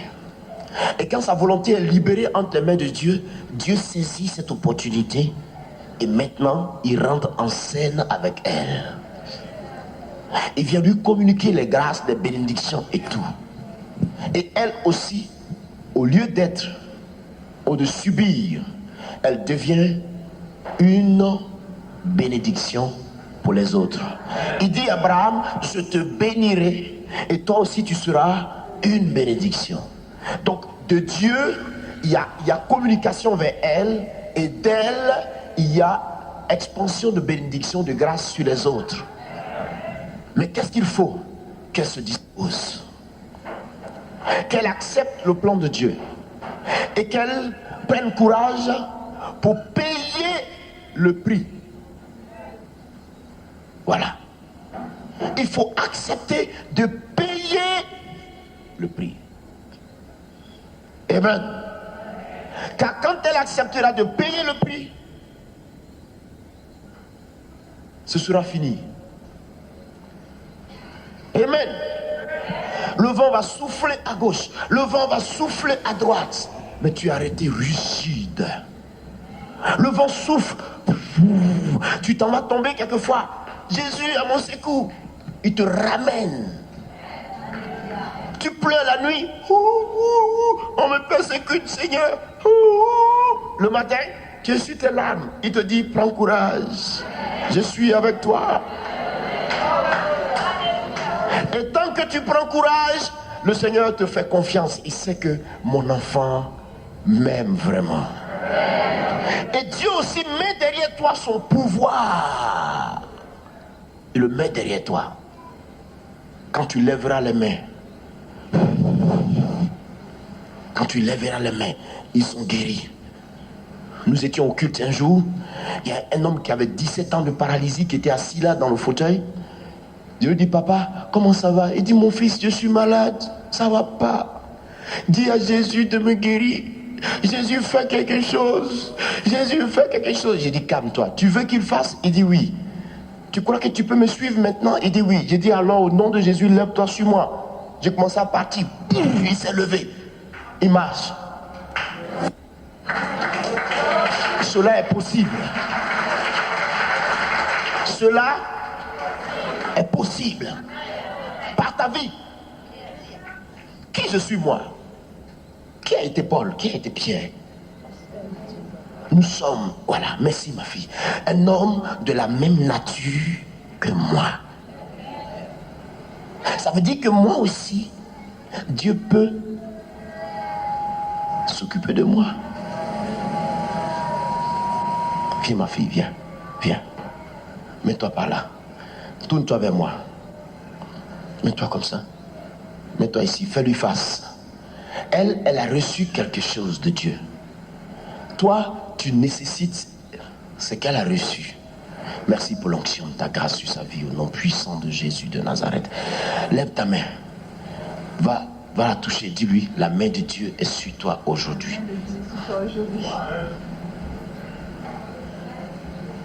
Et quand sa volonté est libérée entre les mains de Dieu, Dieu saisit cette opportunité et maintenant il rentre en scène avec elle. Il vient lui communiquer les grâces, les bénédictions et tout. Et elle aussi, au lieu d'être ou de subir, elle devient une bénédiction pour les autres. Il dit à Abraham, je te bénirai et toi aussi tu seras une bénédiction. Donc de Dieu, il y a communication vers elle et d'elle, il y a expansion de bénédiction, de grâce sur les autres. Mais qu'est-ce qu'il faut? Qu'elle se dispose, qu'elle accepte le plan de Dieu et qu'elle prenne courage pour payer le prix. Voilà. Il faut accepter de payer le prix. Amen. Car quand elle acceptera de payer le prix, ce sera fini. Amen. Le vent va souffler à gauche, le vent va souffler à droite, mais tu es arrêté rigide. Le vent souffle, tu t'en vas tomber quelquefois. Jésus à mon secours, il te ramène. Tu pleures la nuit, on me persécute, Seigneur. Le matin, tu essuies tes larmes, il te dit prends courage, je suis avec toi. Et tant que tu prends courage, le Seigneur te fait confiance. Il sait que mon enfant m'aime vraiment. Et Dieu aussi met derrière toi son pouvoir. Il le met derrière toi. Quand tu lèveras les mains, ils sont guéris. Nous étions au culte un jour. Il y a un homme qui avait 17 ans de paralysie qui était assis là dans le fauteuil. Je lui dis, papa, comment ça va? Il dit, mon fils, je suis malade, ça va pas. Dis à Jésus de me guérir. Jésus fait quelque chose. Jésus fait quelque chose. J'ai dit, calme-toi. Tu veux qu'il fasse? Il dit oui. Tu crois que tu peux me suivre maintenant? Il dit oui. J'ai dit, alors au nom de Jésus, lève-toi sur moi. J'ai commencé à partir. Il s'est levé. Il marche. Cela est possible. Cela est possible par ta vie. Qui je suis moi? Qui a été Paul? Qui a été Pierre? Nous sommes, voilà, merci ma fille, un homme de la même nature que moi. Ça veut dire que moi aussi, Dieu peut s'occuper de moi. Viens ma fille, viens, viens. Mets-toi par là. Tourne-toi vers moi. Mets-toi comme ça. Mets-toi ici, fais-lui face. Elle a reçu quelque chose de Dieu. Toi, tu nécessites ce qu'elle a reçu. Merci pour l'onction de ta grâce sur sa vie, au nom puissant de Jésus de Nazareth. Lève ta main. Va la toucher. Dis-lui, la main de Dieu est sur toi aujourd'hui.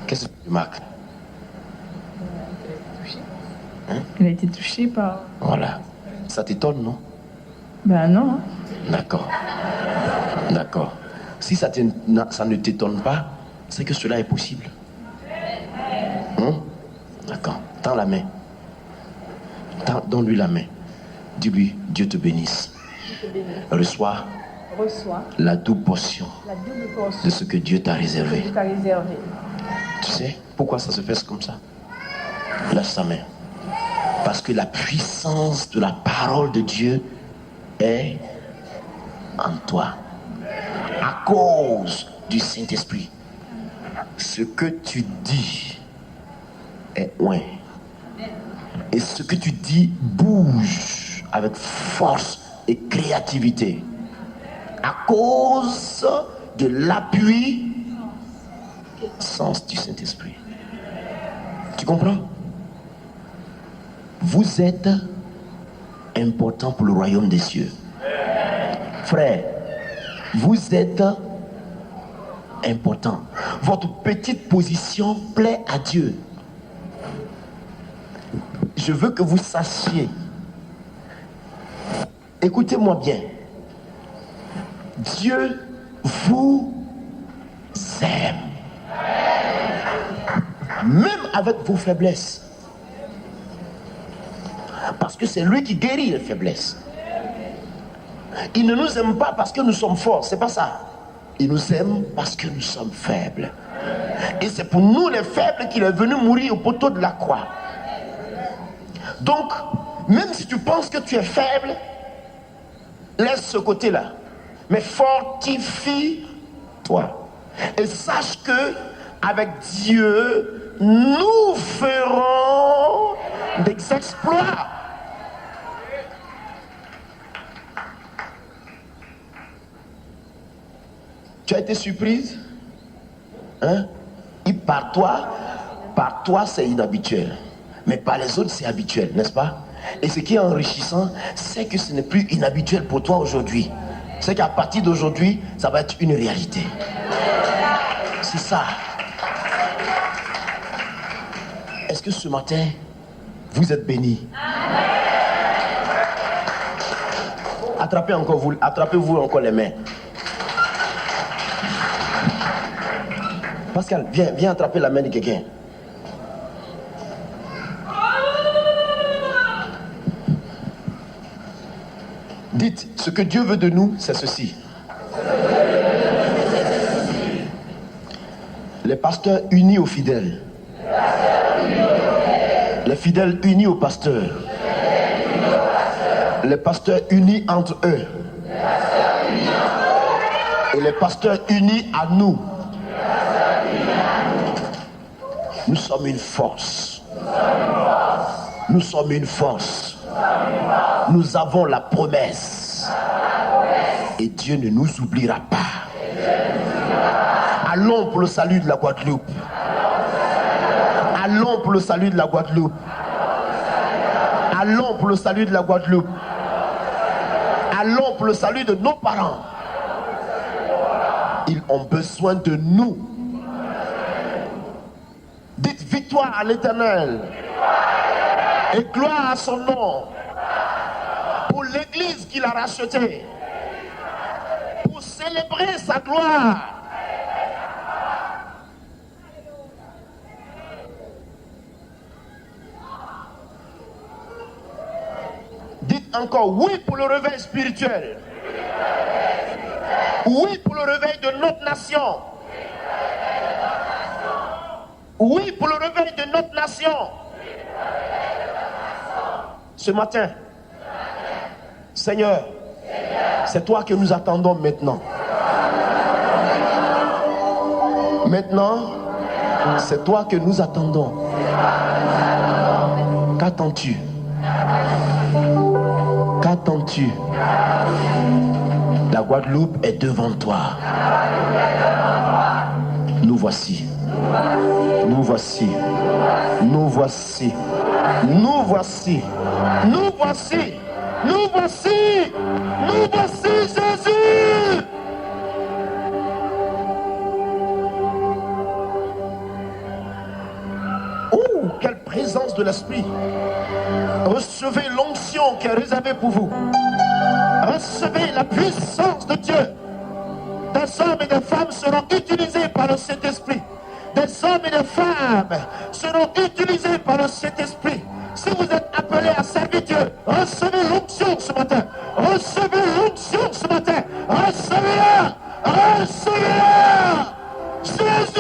Qu'est-ce que tu remarques? Elle a été touchée par... Voilà. Ça t'étonne, non? Ben non. D'accord. D'accord. Si ça ne t'étonne pas, c'est que cela est possible. D'accord. Tends la main. Donne-lui la main. Dis-lui, Dieu te bénisse. Reçois la double portion de ce que Dieu t'a réservé. Tu sais pourquoi ça se fait comme ça? Lâche sa main. Parce que la puissance de la parole de Dieu est en toi. À cause du Saint-Esprit. Ce que tu dis est oint. Et ce que tu dis bouge avec force et créativité. À cause de l'appui sens du Saint-Esprit. Tu comprends? Vous êtes important pour le royaume des cieux. Frère, vous êtes important. Votre petite position plaît à Dieu. Je veux que vous sachiez. Écoutez-moi bien. Dieu vous aime. Même avec vos faiblesses. Parce que c'est lui qui guérit les faiblesses. Il ne nous aime pas parce que nous sommes forts, c'est pas ça. Il nous aime parce que nous sommes faibles. Et c'est pour nous les faibles qu'il est venu mourir au poteau de la croix. Donc, même si tu penses que tu es faible, laisse ce côté-là. Mais fortifie-toi. Et sache que avec Dieu, nous ferons des exploits. Tu as été surprise? Hein? Et par toi c'est inhabituel. Mais par les autres c'est habituel, n'est-ce pas? Et ce qui est enrichissant, c'est que ce n'est plus inhabituel pour toi aujourd'hui. C'est qu'à partir d'aujourd'hui, ça va être une réalité. C'est ça. Est-ce que ce matin, vous êtes bénis? Attrapez-vous encore les mains. Pascal, viens attraper la main de quelqu'un. Dites, ce que Dieu veut de nous, c'est ceci. Les pasteurs unis aux fidèles. Les fidèles unis aux pasteurs. Les pasteurs unis entre eux. Et les pasteurs unis à nous. Nous sommes une force. Nous sommes une force. Nous avons la promesse. Et Dieu ne nous oubliera pas. Allons pour le salut de la Guadeloupe. Allons pour le salut de la Guadeloupe. Allons pour le salut de la Guadeloupe. Allons pour le salut de nos parents. Ils ont besoin de nous. Dites victoire à l'Éternel. Et gloire à son nom. Pour l'église qu'il a rachetée. Pour célébrer sa gloire. Dites encore oui pour le réveil spirituel. Oui pour le réveil de notre nation. Oui, pour le réveil de notre nation. Ce matin, Seigneur, c'est toi que nous attendons maintenant. Maintenant, c'est toi que nous attendons. Qu'attends-tu? Qu'attends-tu? La Guadeloupe est devant toi. Nous voici. Nous voici. Nous voici. Nous voici. Nous voici. Nous voici. Nous voici, Jésus. Oh, quelle présence de l'Esprit. Recevez l'onction qui est réservée pour vous. Recevez la puissance de Dieu. Des hommes et des femmes seront utilisés par le Saint-Esprit. Des hommes et des femmes seront utilisés par le Saint-Esprit. Si vous êtes appelés à servir Dieu, recevez l'onction ce matin. Recevez l'onction ce matin. Recevez-la. Recevez-la. Jésus.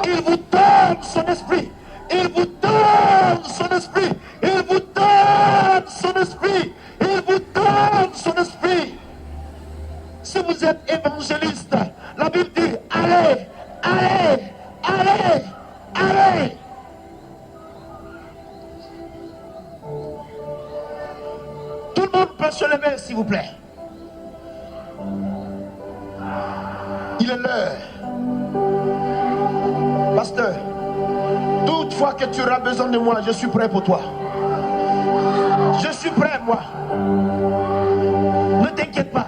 Il vous donne son esprit. Il vous donne son esprit. Il vous donne son esprit. Il vous donne son esprit. Si vous êtes évangéliste, la Bible dit allez, allez, allez, allez. Tout le monde peut se lever, s'il vous plaît. Il est l'heure. Pasteur, toutefois que tu auras besoin de moi, je suis prêt pour toi. Je suis prêt, moi. Ne t'inquiète pas.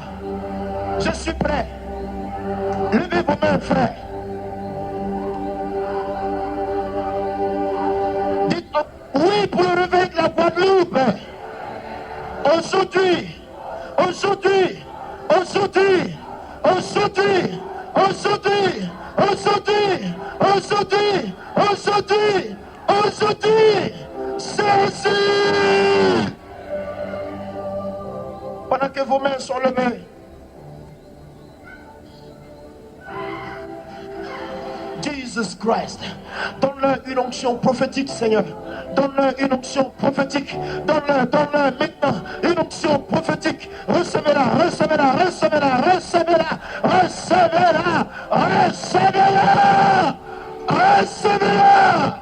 Je suis prêt. Levez vos mains, frère. Dites oui pour le réveil de la Guadeloupe. Aujourd'hui, aujourd'hui, aujourd'hui, aujourd'hui, aujourd'hui, aujourd'hui, aujourd'hui, aujourd'hui, aujourd'hui, Jésus. Pendant que vos mains sont levées, Jesus Christ, donne-leur une onction prophétique, Seigneur. Donne-leur une onction prophétique. Donne-leur maintenant une onction prophétique. Recevez-la, recevez-la, recevez-la, recevez-la, recevez-la, recevez-la, recevez-la.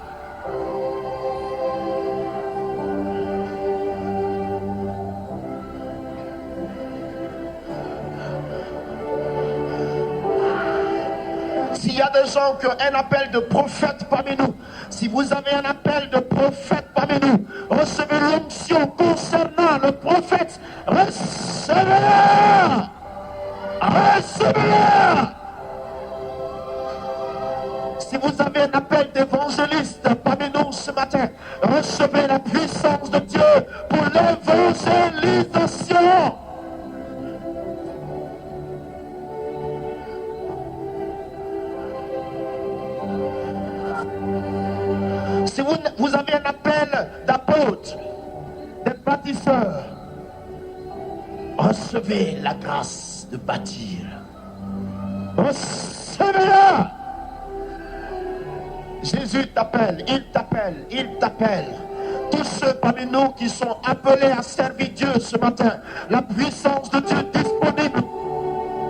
S'il y a des gens qui ont un appel de prophète parmi nous, si vous avez un appel de prophète parmi nous, recevez l'onction concernant le prophète. Recevez-la! Recevez-la! Si vous avez un appel d'évangéliste parmi nous ce matin, recevez la puissance de Dieu pour l'évangélisation. Si vous avez un appel d'apôtre, de bâtisseur, recevez la grâce de bâtir. Recevez-la. Jésus t'appelle, il t'appelle, il t'appelle. Tous ceux parmi nous qui sont appelés à servir Dieu ce matin, la puissance de Dieu disponible.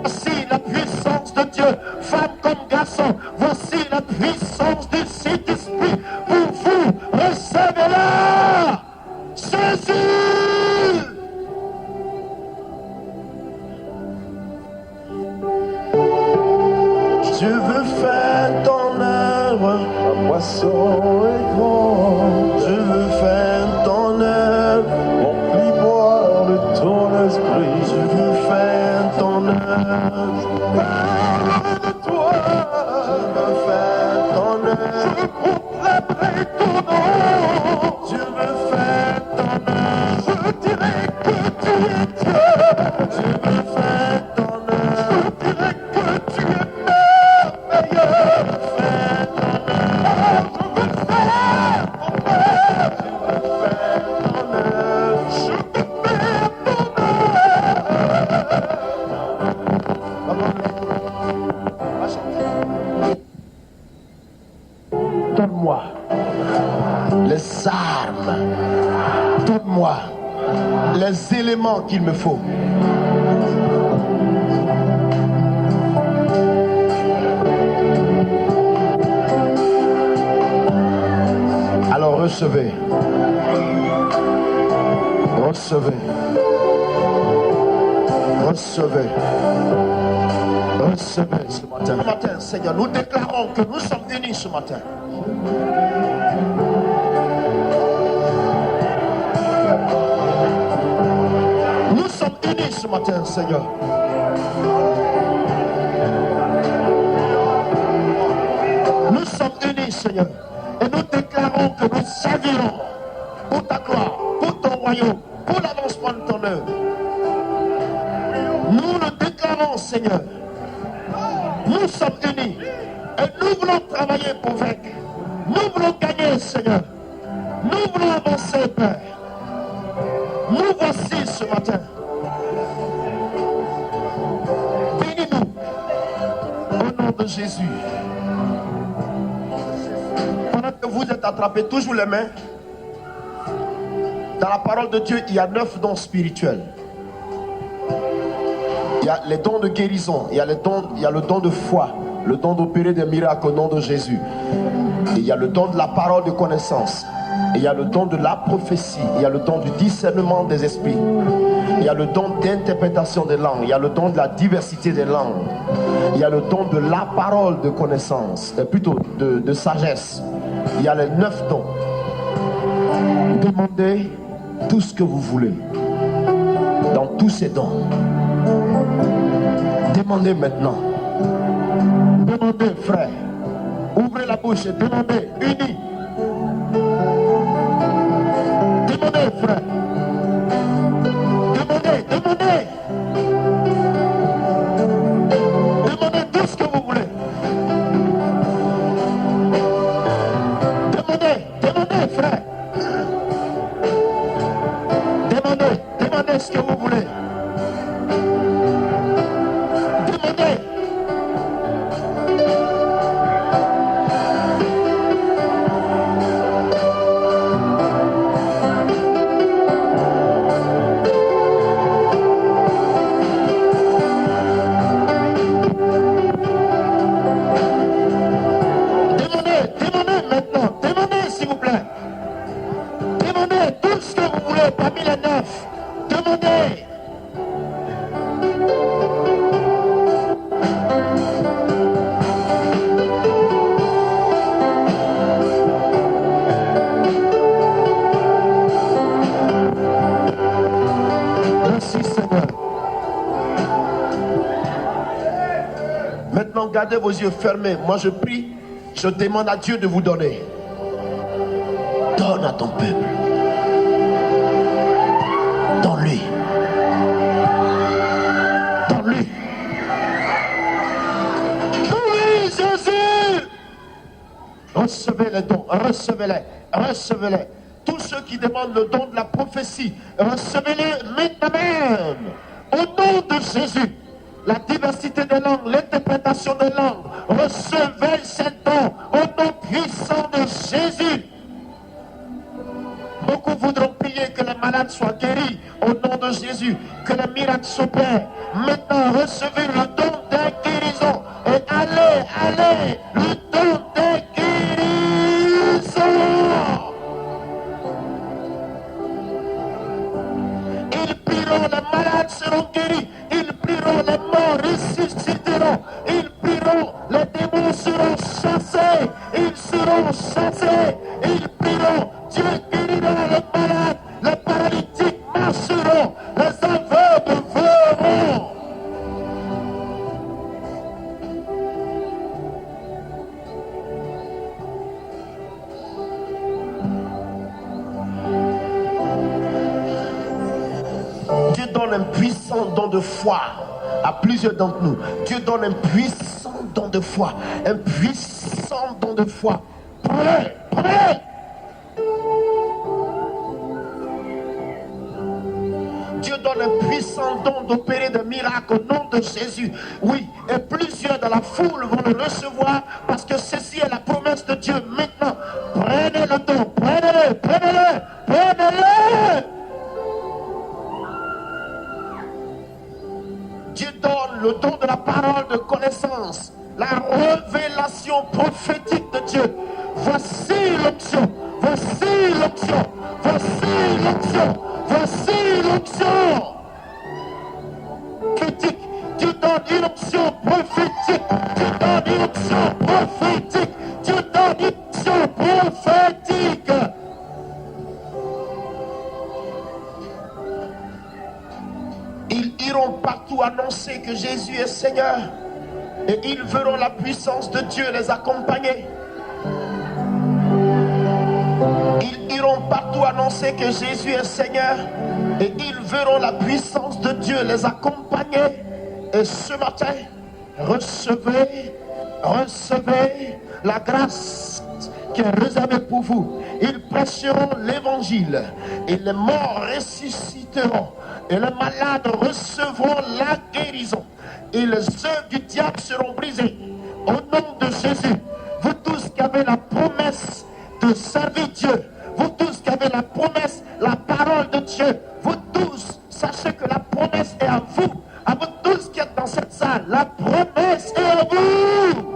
Voici la puissance de Dieu, femme comme garçon. Voici la puissance du Saint-Esprit pour vous. Recevez-la, Jésus. Je veux faire ton œuvre, ma poisson est grand. Je veux faire ton œuvre, remplis-moi de ton esprit. Je veux faire ton œuvre, parle de toi. Je veux faire ton œuvre, je proclamerai ton nom. Je veux faire ton œuvre, je dirai que tu es Dieu. Je veux faire ton œuvre, je dirai que tu es merveilleux. Je veux faire ton œuvre, je veux faire ton œuvre. temps qu'il me faut. Alors recevez. Recevez. Recevez. Recevez ce matin. Ce matin, Seigneur, nous déclarons que nous sommes unis ce matin. Nous sommes unis ce matin, Seigneur. Nous sommes unis, Seigneur. Et nous déclarons que nous servirons pour ta gloire, pour ton royaume, pour l'avancement de ton œuvre. Nous le déclarons, Seigneur. Nous sommes unis et nous voulons travailler pour vaincre. Nous voulons gagner, Seigneur. Nous voulons avancer, Père. Nous voici ce matin. Bénis-nous au nom de Jésus. Pendant que vous êtes attrapés toujours les mains, dans la parole de Dieu, il y a 9 dons spirituels. Il y a les dons de guérison, il y a le don de foi, le don d'opérer des miracles au nom de Jésus. Et il y a le don de la parole de connaissance. Et il y a le don de la prophétie. Il y a le don du discernement des esprits. Il y a le don d'interprétation des langues. Il y a le don de la diversité des langues. Il y a le don de la parole de connaissance, plutôt de sagesse. Il y a les 9 dons. Demandez tout ce que vous voulez dans tous ces dons. Demandez maintenant. Demandez, frère. Ouvrez la bouche et demandez, unis. Demandez, frère. Demandez, demandez. Demandez tout ce que vous voulez. Demandez, demandez, frère. Demandez, demandez ce que vous voulez. Demandez. Gardez vos yeux fermés. Moi je prie, je demande à Dieu de vous donner. Donne à ton peuple. Donne-lui. Donne-lui. Oui, Jésus. Recevez les dons, recevez-les, recevez-les. Tous ceux qui demandent le don de la prophétie, recevez-les maintenant même. Au nom de Jésus. La diversité des langues, l'interprétation des langues. Recevez ces dons au nom puissant de Jésus. Beaucoup voudront prier que les malades soient guéris au nom de Jésus, que les miracles s'opèrent. Maintenant, recevez le don des guérisons et allez, allez, le don des guérisons. Ils prieront, les malades seront guéris. Ils prieront, les morts ressusciteront. Ils prieront, les démons seront chassés. Ils seront chassés. Ils prieront, Dieu guérira les malades. Les paralytiques marcheront. Les aveugles verront. Dieu donne un puissant don de foi à plusieurs d'entre nous. Dieu donne un puissant don de foi. Un puissant don de foi. Prenez, prenez. Dieu donne un puissant don d'opérer des miracles au nom de Jésus. Oui, et plusieurs dans la foule vont le recevoir parce que ceci est la promesse de Dieu. Maintenant, prenez le don, prenez-le, prenez-le, prenez-le. Dieu donne le don de la parole de connaissance, la révélation prophétique de Dieu. Voici l'onction, voici l'onction, voici l'onction, voici l'onction. Critique, Dieu donne une onction prophétique, Dieu donne une onction prophétique, Dieu donne une onction prophétique. Ils iront partout annoncer que Jésus est Seigneur et ils verront la puissance de Dieu les accompagner. Ils iront partout annoncer que Jésus est Seigneur et ils verront la puissance de Dieu les accompagner. Et ce matin, recevez la grâce qui est réservée pour vous. Ils prêcheront l'évangile et les morts ressusciteront et les malades recevront la guérison et les œuvres du diable seront brisées. Au nom de Jésus, vous tous qui avez la promesse de servir Dieu, vous tous qui avez la promesse, la parole de Dieu, vous tous, sachez que la promesse est à vous. À vous tous qui êtes dans cette salle, la promesse est à vous.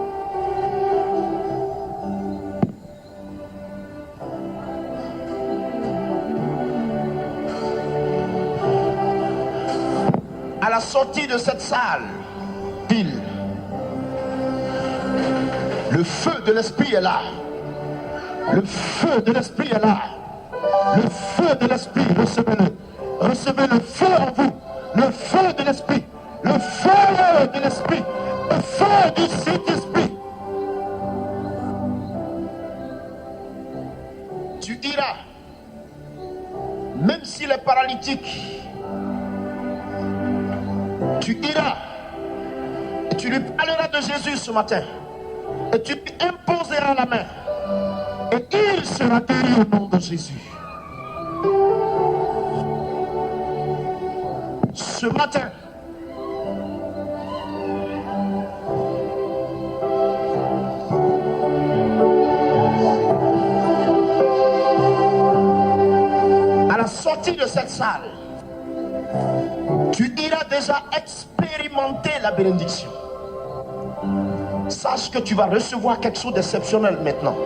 À la sortie de cette salle, ville, le feu de l'esprit est là. Le feu de l'esprit est là. Le feu de l'esprit, recevez-le. Recevez le feu en vous. Le feu de l'esprit. Le feu de l'esprit. Le feu du Saint-Esprit. Tu iras, même s'il est paralytique, tu iras et tu lui parleras de Jésus ce matin et tu lui imposeras la main et il sera guéri au nom de Jésus. Ce matin, à la sortie de cette salle, tu iras déjà expérimenter la bénédiction. Sache que tu vas recevoir quelque chose d'exceptionnel maintenant.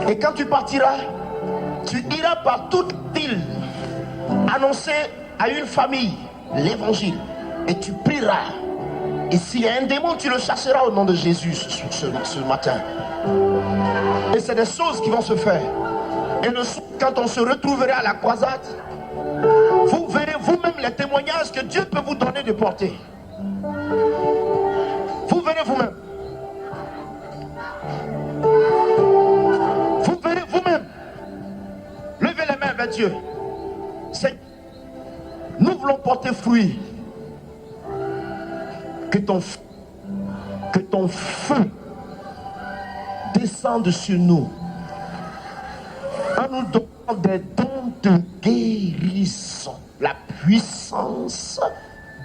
Et quand tu partiras, tu iras par toute l'île annoncer à une famille l'évangile. Et tu prieras. Et s'il y a un démon, tu le chasseras au nom de Jésus ce matin. Et c'est des choses qui vont se faire. Et le soir, quand on se retrouvera à la croisade, vous verrez vous-même les témoignages que Dieu peut vous donner de porter. Vous verrez vous-même. Vous verrez vous-même. Levez les mains vers Dieu. Seigneur, nous voulons porter fruit. Que ton feu descende sur nous. En nous donnant des dons de guérison. La puissance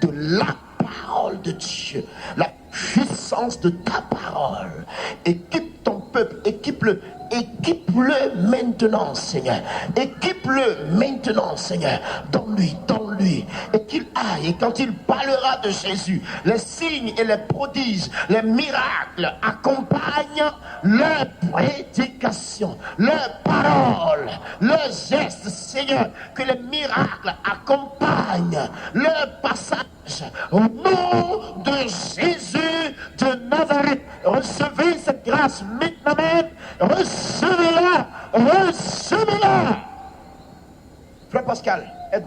de la parole de Dieu. La puissance de ta parole. Équipe ton peuple, équipe-le maintenant, Seigneur. Équipe-le maintenant, Seigneur. Donne-lui. Et qu'il aille. Et quand il parlera de Jésus, les signes et les prodiges, les miracles accompagnent leur prédication, leur parole, leurs gestes, Seigneur. Que les miracles accompagnent leur passage. Au nom de Jésus.